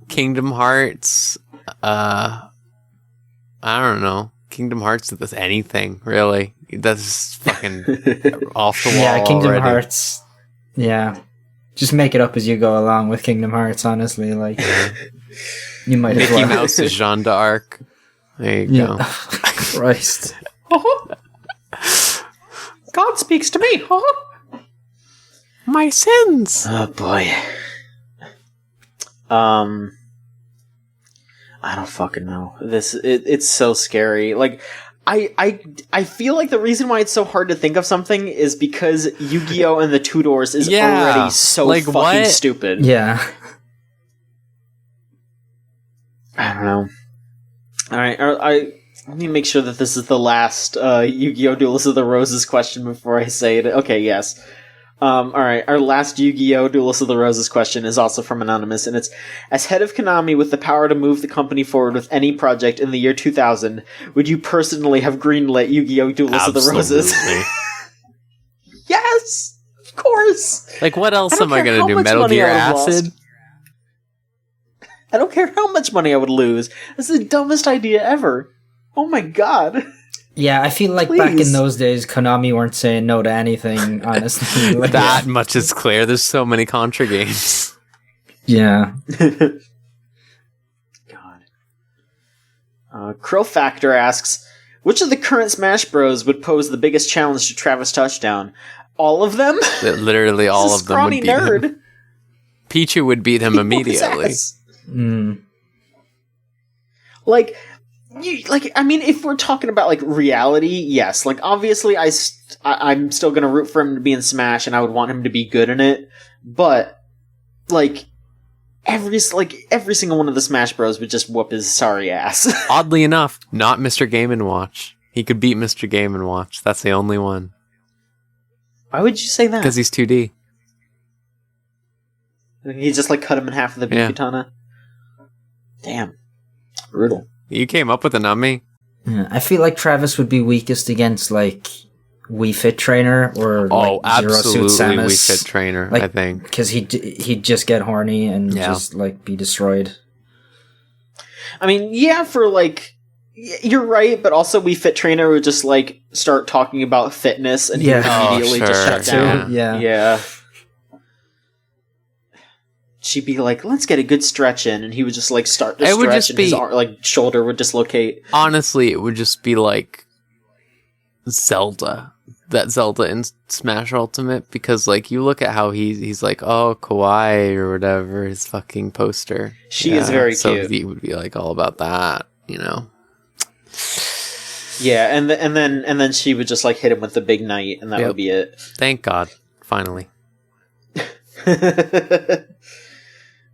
Kingdom Hearts. I don't know. Kingdom Hearts does anything really. That's fucking off the wall. Yeah, Kingdom already. Hearts. Yeah, just make it up as you go along with Kingdom Hearts. Honestly, like you might as Mickey well. Mouse is Jeanne d'Arc. There you go. Christ. God speaks to me. My sins. Oh boy. I don't fucking know. It's so scary. Like, I feel like the reason why it's so hard to think of something is because Yu-Gi-Oh! And the Tudors is already so like, fucking what? stupid. Yeah. I don't know. Alright, let me make sure that this is the last Yu-Gi-Oh! Duelist of the Roses question before I say it. Okay, yes. All right, our last Yu-Gi-Oh! Duelist of the Roses question is also from Anonymous, and it's, as head of Konami with the power to move the company forward with any project in the year 2000, would you personally have greenlit Yu-Gi-Oh! Duelist of the Roses? Yes! Of course! Like, what else am I going to do? Metal Gear Acid? I don't care how much money I would lose. This is the dumbest idea ever. Oh my god. Yeah, I feel like back in those days, Konami weren't saying no to anything, honestly. Like, that much is clear. There's so many Contra games. Yeah. God. Crow Factor asks, which of the current Smash Bros. Would pose the biggest challenge to Travis Touchdown? All of them? Literally all of them would beat him. Pichu would beat him immediately. I mean, if we're talking about, like, reality, yes. Like, obviously, I'm still gonna root for him to be in Smash, and I would want him to be good in it. But, like, every single one of the Smash Bros. Would just whoop his sorry ass. Oddly enough, not Mr. Game & Watch. He could beat Mr. Game & Watch. That's the only one. Why would you say that? Because he's 2D. He just, like, cut him in half with a big katana? Damn. Brutal. You came up with it, not me. Yeah, I feel like Travis would be weakest against, like, Wii Fit Trainer or absolutely Zero Suit Samus. Wii Fit Trainer, like, I think. Because he'd just get horny and just, like, be destroyed. I mean, yeah, for, like... You're right, but also Wii Fit Trainer would just, like, start talking about fitness and he would immediately just shut down. Yeah. She'd be like, let's get a good stretch in, and he would just, like, start to stretch, and his shoulder would dislocate. Honestly, it would just be like Zelda. That Zelda in Smash Ultimate, because, like, you look at how he's like, oh, kawaii, or whatever, his fucking poster. She is very so cute. He would be, like, all about that, you know? Yeah, and then she would just, like, hit him with the big knight, and that would be it. Thank God. Finally.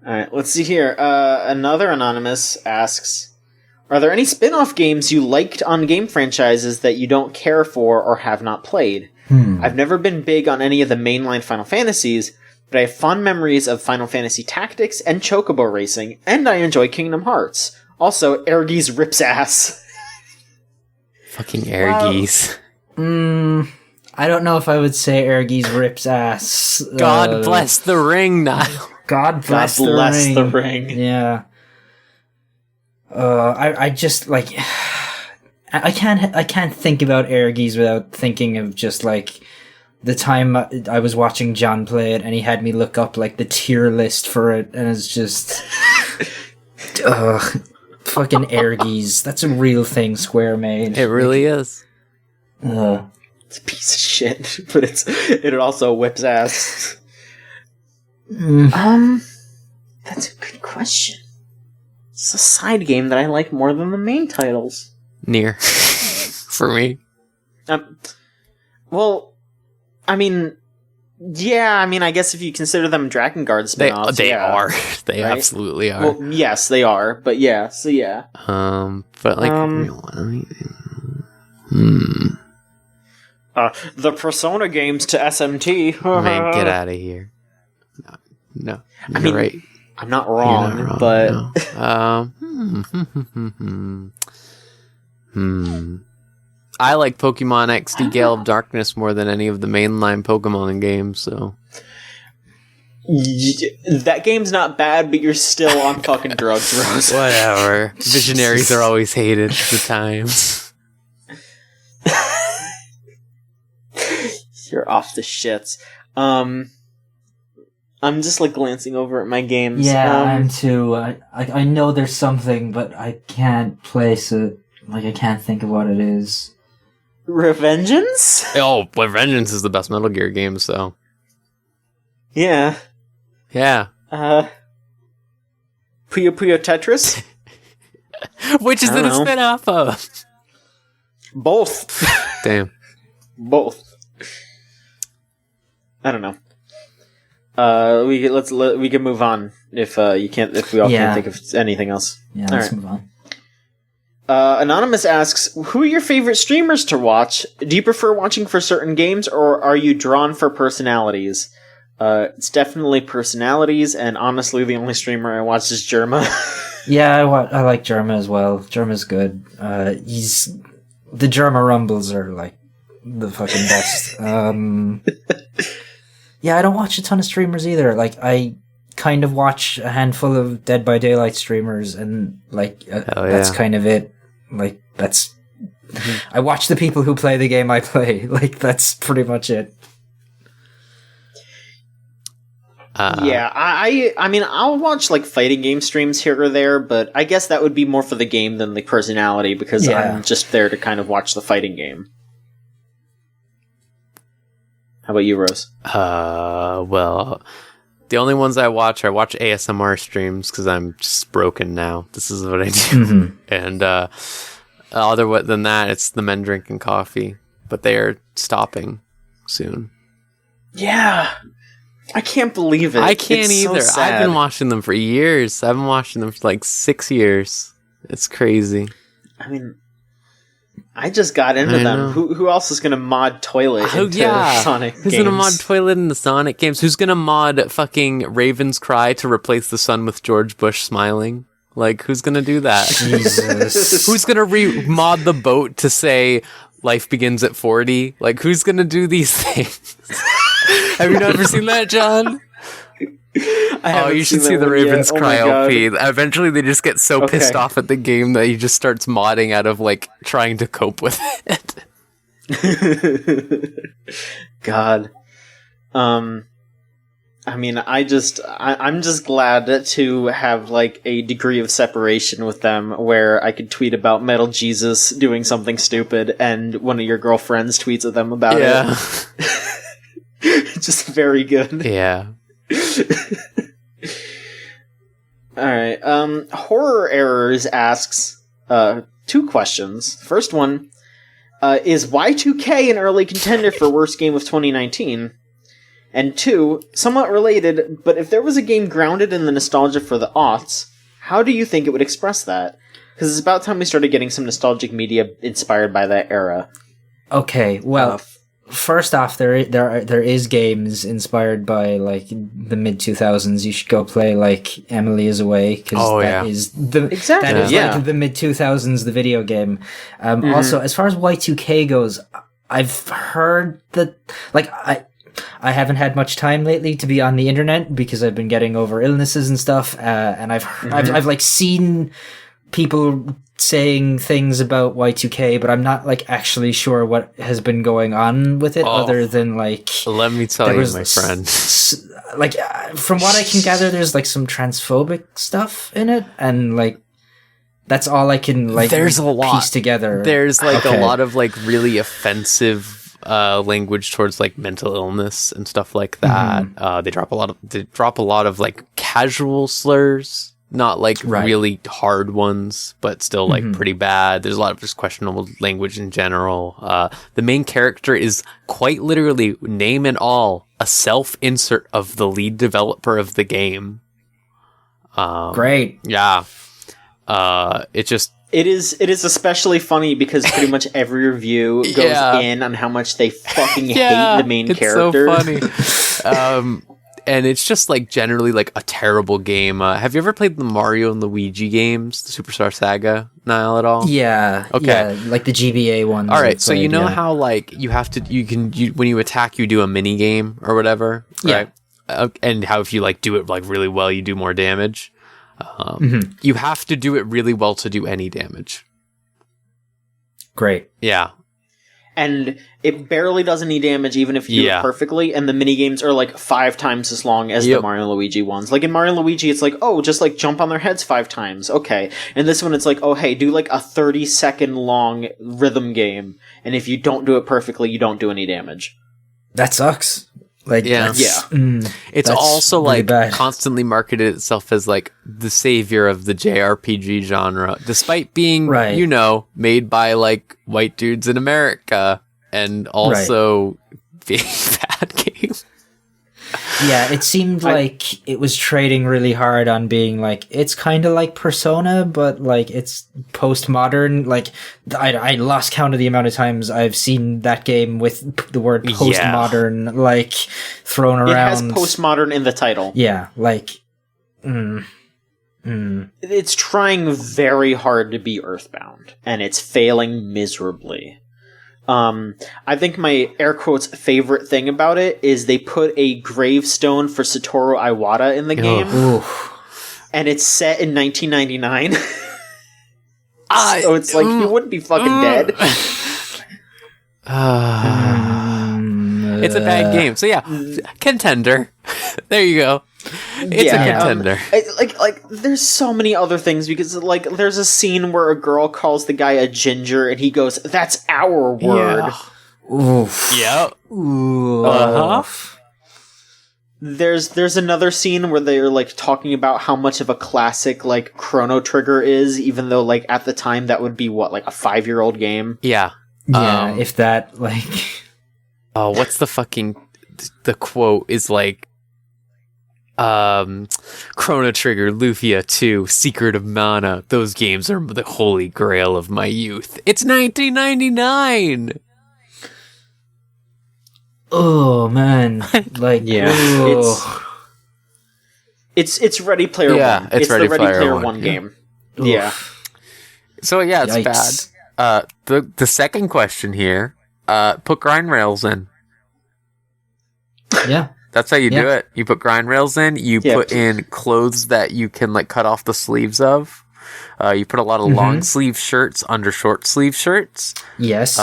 Alright, let's see here. Another Anonymous asks, are there any spin-off games you liked on game franchises that you don't care for or have not played? I've never been big on any of the mainline Final Fantasies, but I have fond memories of Final Fantasy Tactics and Chocobo Racing, and I enjoy Kingdom Hearts. Also, Ergies rips ass. Fucking Ergies. I don't know if I would say Ergies rips ass. God bless the ring, Niall. God bless the ring. Yeah. I just, like, I can't think about Ergies without thinking of just, like, the time I was watching John play it and he had me look up, like, the tier list for it, and it's just fucking Ergies. That's a real thing Square made. It really is. It's a piece of shit, but it also whips ass. That's a good question. It's a side game that I like more than the main titles. Nier. For me. Well, I mean, yeah, I guess if you consider them Dragon Guard spin-offs, they are. They right? Absolutely are. Well, yes, they are, but yeah, so yeah. But like, the Persona games to SMT. Man, get out of here. No. I mean, right. I'm not wrong, but... No. I like Pokemon XD Gale of Darkness more than any of the mainline Pokemon games, so... That game's not bad, but you're still on fucking drugs, Rose. Whatever. Visionaries are always hated at the time. You're off the shits. I'm just, like, glancing over at my games. Yeah, I am too. I know there's something, but I can't place it. Like, I can't think of what it is. Revengeance? Oh, Revengeance is the best Metal Gear game, so... Yeah. Yeah. Puyo Puyo Tetris? Which is it a spin-off of? Both. Damn. Both. I don't know. We can move on if we all can't think of anything else. Yeah, let's move on. Anonymous asks, who are your favorite streamers to watch? Do you prefer watching for certain games, or are you drawn for personalities? It's definitely personalities, and honestly, the only streamer I watch is Germa. Yeah, I like Germa as well. Germa's good. The Germa Rumbles are like the fucking best. Yeah, I don't watch a ton of streamers either. Like, I kind of watch a handful of Dead by Daylight streamers, and like that's kind of it. Like, that's I watch the people who play the game I play. Like, that's pretty much it. I mean, I'll watch like fighting game streams here or there, but I guess that would be more for the game than the personality, because I'm just there to kind of watch the fighting game. How about you, Rose? Well, the only ones I watch ASMR streams because I'm just broken now. This is what I do. Mm-hmm. And other than that, it's the men drinking coffee, but they are stopping soon. Yeah. I can't believe it. I can't either. So sad. I've been watching them for years. I've been watching them for like 6 years. It's crazy. I mean, I just got into them. Who else is going to mod Toilet into Sonic games? Who's going to mod Toilet into Sonic games? Who's going to mod fucking Raven's Cry to replace the sun with George Bush smiling? Like, who's going to do that? Jesus. Who's going to mod the boat to say life begins at 40? Like, who's going to do these things? Have you never seen that, John? You should see the Raven's Cry LP. Eventually they just get so pissed off at the game that he just starts modding out of like trying to cope with it. God. I mean, I'm just glad to have like a degree of separation with them where I could tweet about Metal Jesus doing something stupid and one of your girlfriends tweets at them about it. Just very good. Yeah. Alright, Horror Errors asks 2 questions. First one, is Y2K an early contender for worst game of 2019? And 2, somewhat related, but if there was a game grounded in the nostalgia for the aughts, how do you think it would express that? Because it's about time we started getting some nostalgic media inspired by that era. Okay, well, first off, there is games inspired by like the mid 2000s. You should go play like Emily is Away, because that is the like the mid 2000s, the video game. Also, as far as Y2K goes, I've heard that like I haven't had much time lately to be on the internet because I've been getting over illnesses and stuff, and I've like seen people saying things about Y2K, but I'm not like actually sure what has been going on with it, other than like, let me tell you, my friend, like from what I can gather, there's like some transphobic stuff in it, and like that's all I can like there's a lot piece together. There's like a lot of like really offensive language towards like mental illness and stuff like that. They drop a lot of like casual slurs, not like really hard ones, but still like pretty bad. There's a lot of just questionable language in general. The main character is quite literally, name and all, a self-insert of the lead developer of the game. Great. Yeah. It is especially funny because pretty much every review goes in on how much they fucking hate the main character. It's so funny. And it's just like generally like a terrible game. Have you ever played the Mario and Luigi games, the Superstar Saga, Niall, at all? Yeah. Okay. Yeah, like the GBA ones. All right. So you know how like you have to, when you attack, you do a mini game or whatever, right? And how if you like do it like really well, you do more damage. You have to do it really well to do any damage. Great. Yeah. And it barely does any damage even if you do it perfectly, and the minigames are like 5 times as long as the Mario and Luigi ones. Like in Mario and Luigi, it's like, oh, just like jump on their heads 5 times. Okay. And this one, it's like, oh, hey, do like a 30-second long rhythm game, and if you don't do it perfectly, you don't do any damage. That sucks. Like, it's also really like bad. Constantly marketed itself as like the savior of the JRPG genre, despite being, you know, made by like white dudes in America, and also being a bad game. Yeah, it seemed like it was trading really hard on being like, it's kind of like Persona, but like it's postmodern. Like, I lost count of the amount of times I've seen that game with the word postmodern, like, thrown around. It has postmodern in the title. Yeah, like, It's trying very hard to be Earthbound, and it's failing miserably. I think my air quotes favorite thing about it is they put a gravestone for Satoru Iwata in the game, and it's set in 1999. So it's like he wouldn't be fucking dead. It's a bad game. So yeah, contender. There you go. It's a contender. Like, there's so many other things, because, like, there's a scene where a girl calls the guy a ginger, and he goes, "That's our word." Yeah. Oof. Yep. Uh-huh. There's another scene where they're, like, talking about how much of a classic, like, Chrono Trigger is, even though, like, at the time that would be, what, like, a 5-year-old game? Yeah. Yeah, if that, like... Oh, what's the quote is, like, Chrono Trigger, Lufia 2, Secret of Mana. Those games are the holy grail of my youth. It's 1999. Oh man, like it's Ready Player One. It's the Ready Player One game. Oof. Yeah. So yeah, it's Yikes. bad. The second question here, put grind rails in. Yeah. That's how you do it. You put grind rails in. You put in clothes that you can like cut off the sleeves of. You put a lot of long sleeve shirts under short sleeve shirts. Yes.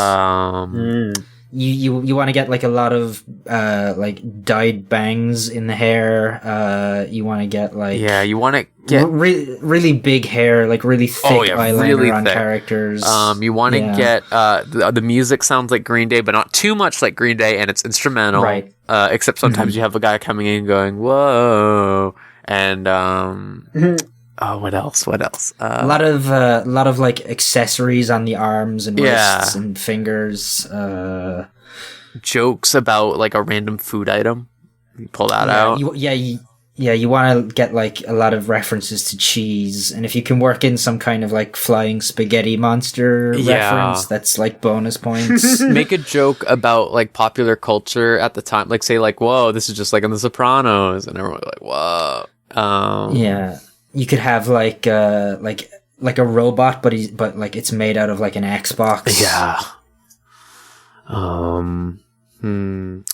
You want to get like a lot of like dyed bangs in the hair. You want to get like you want to get really big hair, like really thick eyeliner really on thick. Characters. You want to get the music sounds like Green Day, but not too much like Green Day, and it's instrumental. Right. Except sometimes you have a guy coming in going whoa, and what else? A lot of like accessories on the arms and wrists and fingers. Jokes about like a random food item. You pull that out. You want to get like a lot of references to cheese, and if you can work in some kind of like flying spaghetti monster reference, that's like bonus points. Make a joke about like popular culture at the time, like say like, "Whoa, this is just like in The Sopranos," and everyone's like, "Whoa." You could have like a robot, but like it's made out of like an Xbox. Yeah.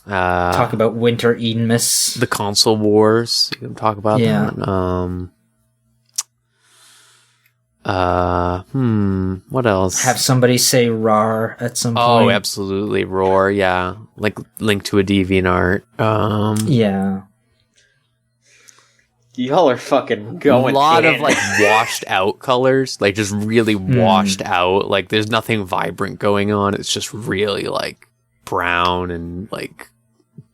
Talk about Winter Edenmus. The console wars. You can talk about that. What else? Have somebody say "roar" at some point. Oh, absolutely, roar. Yeah, like link to a DeviantArt. Y'all are fucking going. A lot of like washed out colors, like just really washed out. Like there's nothing vibrant going on. It's just really like brown and like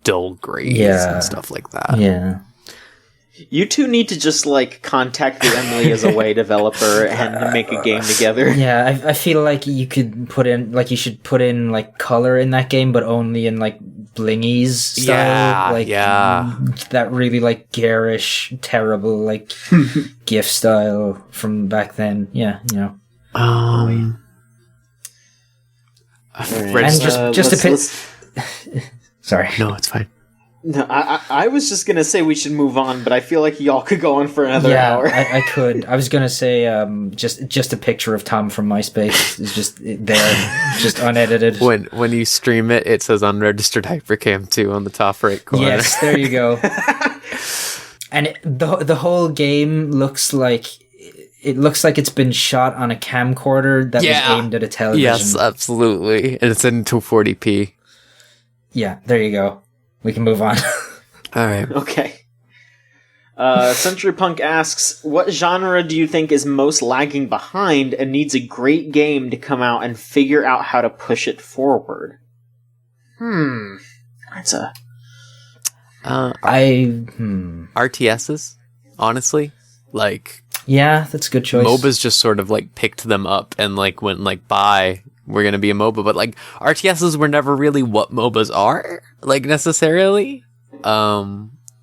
dull grays and stuff like that. Yeah. You two need to just like contact the Emily as a way developer and make a game together. Yeah, I feel like you should put in like color in that game, but only in like blingies style. That really like garish, terrible like GIF style from back then. Yeah, you know. And just a bit. Sorry. No, it's fine. No, I was just gonna say we should move on, but I feel like y'all could go on for another hour. I could. I was gonna say just a picture of Tom from MySpace is just there, just unedited. When you stream it, it says unregistered hypercam 2 on the top right corner. Yes, there you go. And the whole game looks like it's been shot on a camcorder that was aimed at a television. Yes, absolutely, and it's in 240p. Yeah, there you go. We can move on. All right. Okay. Century Punk asks, what genre do you think is most lagging behind and needs a great game to come out and figure out how to push it forward? That's a... RTSs, honestly. Like... Yeah, that's a good choice. MOBAs just sort of like picked them up and like went like, bye. We're going to be a MOBA, but like RTSs were never really what MOBAs are, like necessarily.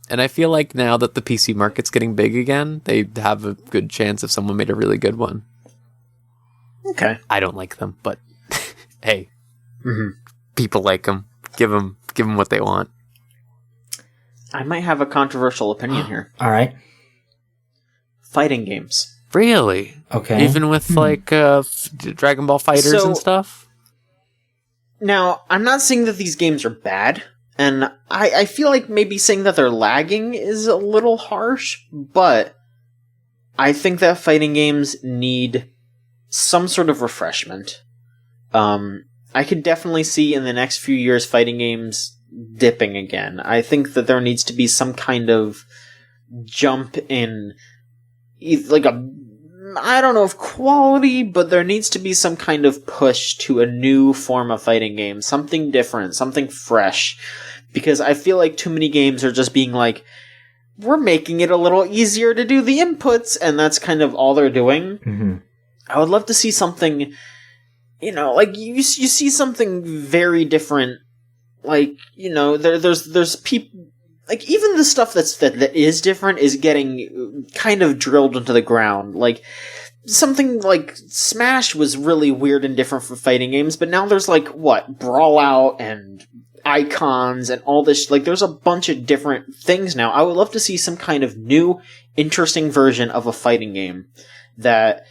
And I feel like now that the PC market's getting big again, they have a good chance if someone made a really good one. Okay. I don't like them, but hey, people like them. Give them what they want. I might have a controversial opinion here. All right. Fighting games. Really? Okay. Even with like Dragon Ball Fighters and stuff? Now, I'm not saying that these games are bad, and I feel like maybe saying that they're lagging is a little harsh, but I think that fighting games need some sort of refreshment. I could definitely see in the next few years fighting games dipping again. I think that there needs to be some kind of jump in, like I don't know if quality, but there needs to be some kind of push to a new form of fighting game, something different, something fresh, because I feel like too many games are just being like, we're making it a little easier to do the inputs, and that's kind of all they're doing. Mm-hmm. I would love to see something, like you see something very different. Like, there's people, like even the stuff that is different is getting kind of drilled into the ground. Like something like Smash was really weird and different for fighting games, but now there's like Brawl Out and Icons and all this. Like there's a bunch of different things now. I would love to see some kind of new, interesting version of a fighting game that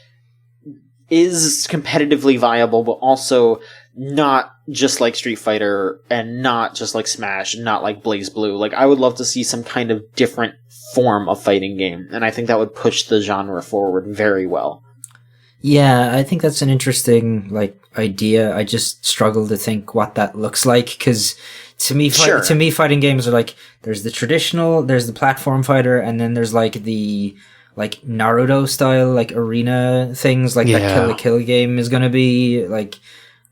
is competitively viable, but also not just like Street Fighter and not just like Smash and not like BlazBlue. Like I would love to see some kind of different form of fighting game, and I think that would push the genre forward very well. Yeah, I think that's an interesting idea. I just struggle to think what that looks like, because to me, fighting games are like, there's the traditional, there's the platform fighter, and then there's like the Naruto style arena things, that Kill la Kill game is gonna be like.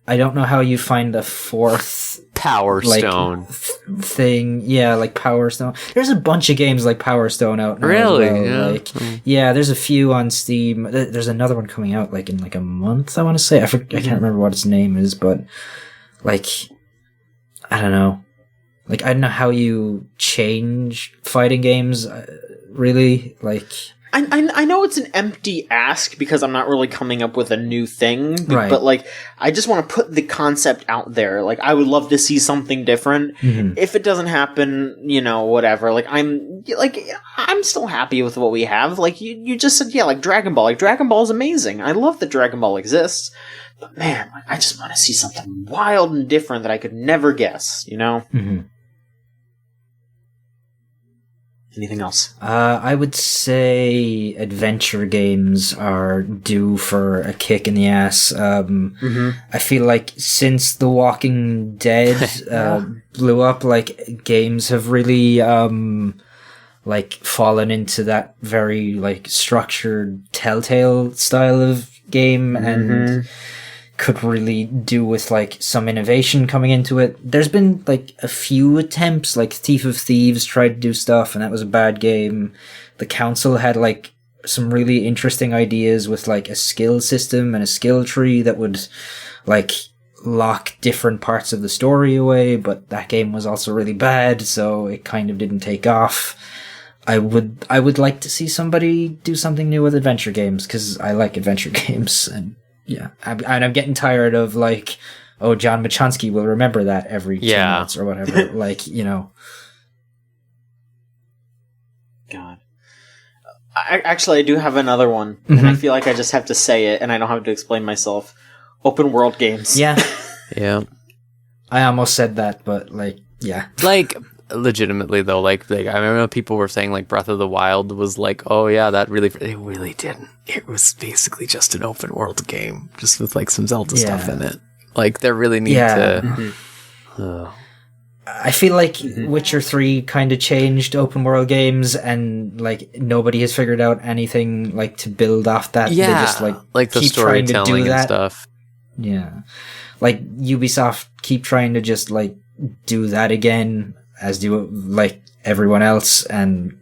I don't know how you find a fourth Power Stone thing. Yeah, like Power Stone. There's a bunch of games like Power Stone out now. Really? As well. Yeah, there's a few on Steam. There's another one coming out in a month, I want to say. I can't remember what its name is, but I don't know. I don't know how you change fighting games, really. I know it's an empty ask because I'm not really coming up with a new thing, right. But I just want to put the concept out there. I would love to see something different. Mm-hmm. If it doesn't happen, whatever. I'm still happy with what we have. You just said, yeah, Dragon Ball. Dragon Ball is amazing. I love that Dragon Ball exists. But man, I just want to see something wild and different that I could never guess. Mm-hmm. Anything else? I would say adventure games are due for a kick in the ass. I feel like since The Walking Dead blew up, games have really fallen into that very structured Telltale style of game, and could really do with some innovation coming into it. There's been a few attempts, Thief of Thieves tried to do stuff, and that was a bad game. The Council had some really interesting ideas with a skill system and a skill tree that would lock different parts of the story away, but that game was also really bad, so it kind of didn't take off. I would like to see somebody do something new with adventure games, because I like adventure games, and yeah, I'm getting tired of John Machonsky will remember that every 2 minutes or whatever. God. I do have another one, and I feel like I just have to say it, and I don't have to explain myself. Open world games. Yeah. Yeah. I almost said that, but yeah. Legitimately though, I remember people were saying Breath of the Wild was oh yeah, it really didn't. It was basically just an open world game, just with some Zelda stuff in it. They really need to. I feel like Witcher 3 kind of changed open world games, and nobody has figured out anything to build off that. Yeah, they just the keep trying to do storytelling that and stuff. Yeah, Ubisoft keep trying to just do that again, as do everyone else, and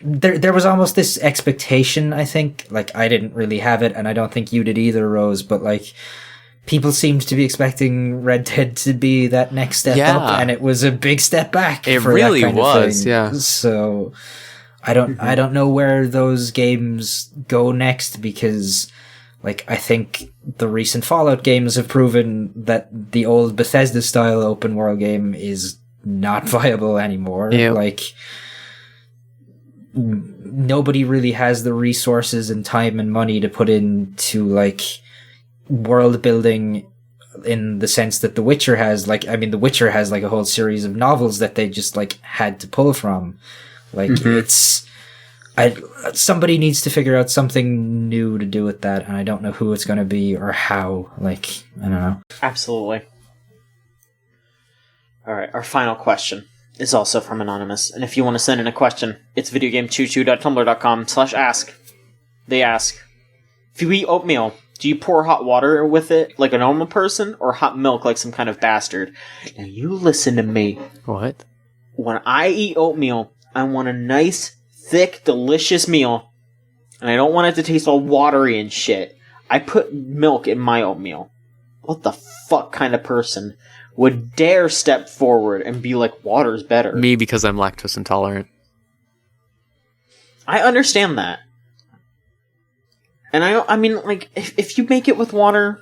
there was almost this expectation, I think, I didn't really have it, and I don't think you did either, Rose, but people seemed to be expecting Red Dead to be that next step up, and it was a big step back. It for really that kind was, of thing. yeah. So I don't know where those games go next, because like I think the recent Fallout games have proven that the old Bethesda style open world game is not viable anymore. Yep. Like nobody really has the resources and time and money to put into like world building in the sense that The Witcher has. Like, I mean, The Witcher has like a whole series of novels that they just like had to pull from. Like somebody needs to figure out something new to do with that, and I don't know who it's going to be or how. Like, I don't know. Absolutely. All right, our final question is also from Anonymous, and if you want to send in a question, it's videogamechoochoo.tumblr.com/ask. They ask, if you eat oatmeal, do you pour hot water with it like a normal person, or hot milk like some kind of bastard? Now you listen to me. What? When I eat oatmeal, I want a nice, thick, delicious meal, and I don't want it to taste all watery and shit. I put milk in my oatmeal. What the fuck kind of person would dare step forward and be like, water's better? Me, because I'm lactose intolerant. I understand that. And I mean, like, if you make it with water,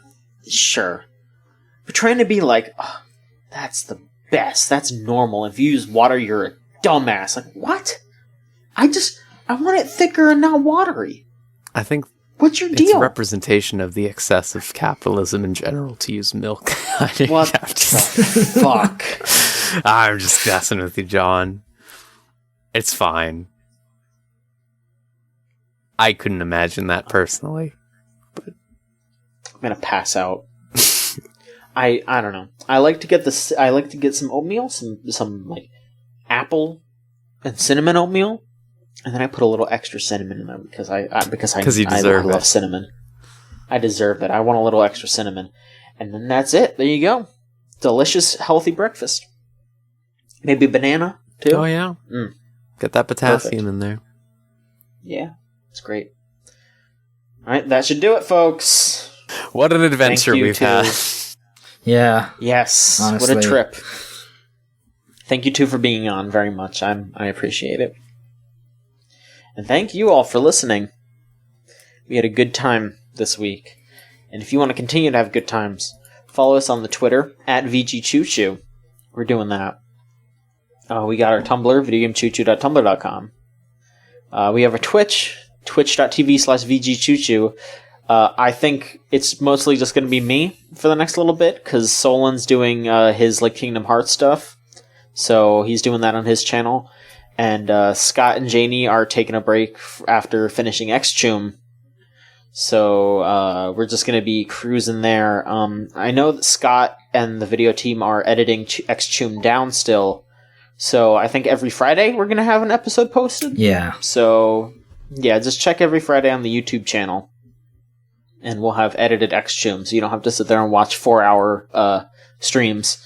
sure. But trying to be like, oh, that's the best, that's normal. If you use water, you're a dumbass. Like, what? I want it thicker and not watery. I think what's your it's deal? a representation of the excess of capitalism in general to use milk. What the fuck? I'm just messing with you, John. It's fine. I couldn't imagine that personally. But I'm gonna pass out. I don't know. I like to get some oatmeal, some like apple and cinnamon oatmeal, and then I put a little extra cinnamon in there because I love cinnamon. I deserve it. I want a little extra cinnamon, and then that's it. There you go. Delicious, healthy breakfast. Maybe banana too. oh yeah, get that potassium in there. Yeah, it's great. All right, that should do it, folks. What an adventure we've had. Yeah. Yes. Honestly. What a trip. Thank you two for being on very much. I appreciate it. And thank you all for listening. We had a good time this week. And if you want to continue to have good times, follow us on the Twitter at VGChoochoo. We're doing that. We got our Tumblr, videogamechoochoo.tumblr.com. We have a Twitch, twitch.tv/VGChoochoo. I think it's mostly just going to be me for the next little bit, because Solan's doing his like Kingdom Hearts stuff. So he's doing that on his channel. And Scott and Janie are taking a break after finishing Xchum. So we're just going to be cruising there. I know that Scott and the video team are editing Xchum down still. So I think every Friday we're going to have an episode posted. Yeah. So yeah, just check every Friday on the YouTube channel. And we'll have edited Xchum, so you don't have to sit there and watch 4-hour streams.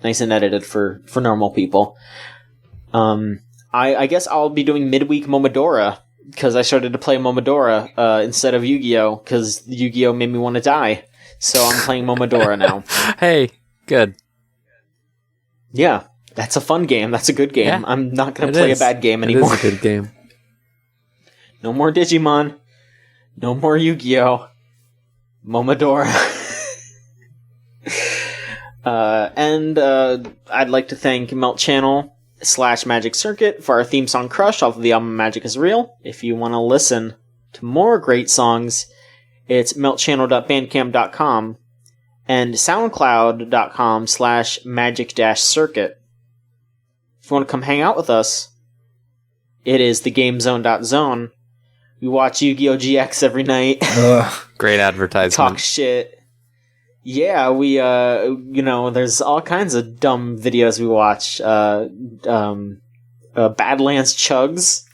Nice and edited for normal people. I guess I'll be doing midweek Momodora, because I started to play Momodora instead of Yu-Gi-Oh! Because Yu-Gi-Oh! Made me want to die. So I'm playing Momodora now. Hey, good. Yeah, that's a fun game. That's a good game. Yeah, I'm not going to play a bad game anymore. It is a good game. No more Digimon. No more Yu-Gi-Oh! Momodora. And I'd like to thank Melt Channel /Magic Circuit for our theme song Crush off of the album Magic is Real. If you want to listen to more great songs, it's meltchannel.bandcamp.com and soundcloud.com/magic-circuit. If you want to come hang out with us, it is thegamezone.zone. We watch Yu-Gi-Oh! GX every night. Great advertisement. Talk shit. Yeah, we, there's all kinds of dumb videos we watch. Badlands Chugs.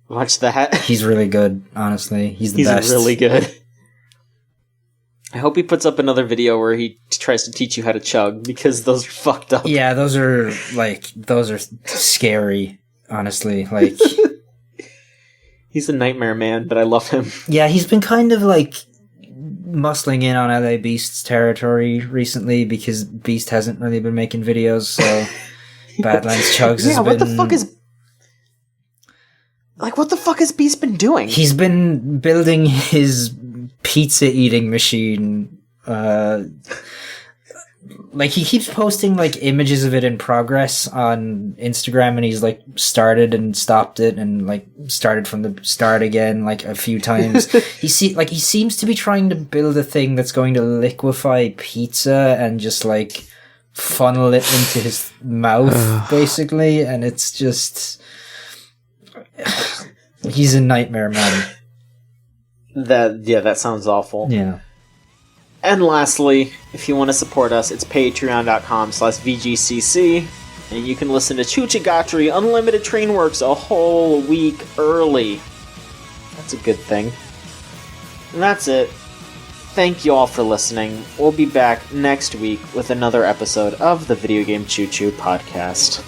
Watch that. He's really good, honestly. He's the best. He's really good. I hope he puts up another video where he tries to teach you how to chug, because those are fucked up. Yeah, those are scary, honestly. Like, he's a nightmare man, but I love him. Yeah, he's been kind of like muscling in on LA Beast's territory recently because Beast hasn't really been making videos, so Badlands Chugs has been... what the fuck is... Like, what the fuck has Beast been doing? He's been building his pizza-eating machine, like, he keeps posting, like, images of it in progress on Instagram, and he's, like, started and stopped it, and, like, started from the start again, like, a few times. He seems to be trying to build a thing that's going to liquefy pizza and just, like, funnel it into his mouth, basically, and it's just... He's a nightmare, man. That sounds awful. Yeah. And lastly, if you want to support us, it's patreon.com/VGCC, and you can listen to Chuchigatri Unlimited Train Works a whole week early. That's a good thing. And that's it. Thank you all for listening. We'll be back next week with another episode of the Video Game Choo Choo podcast.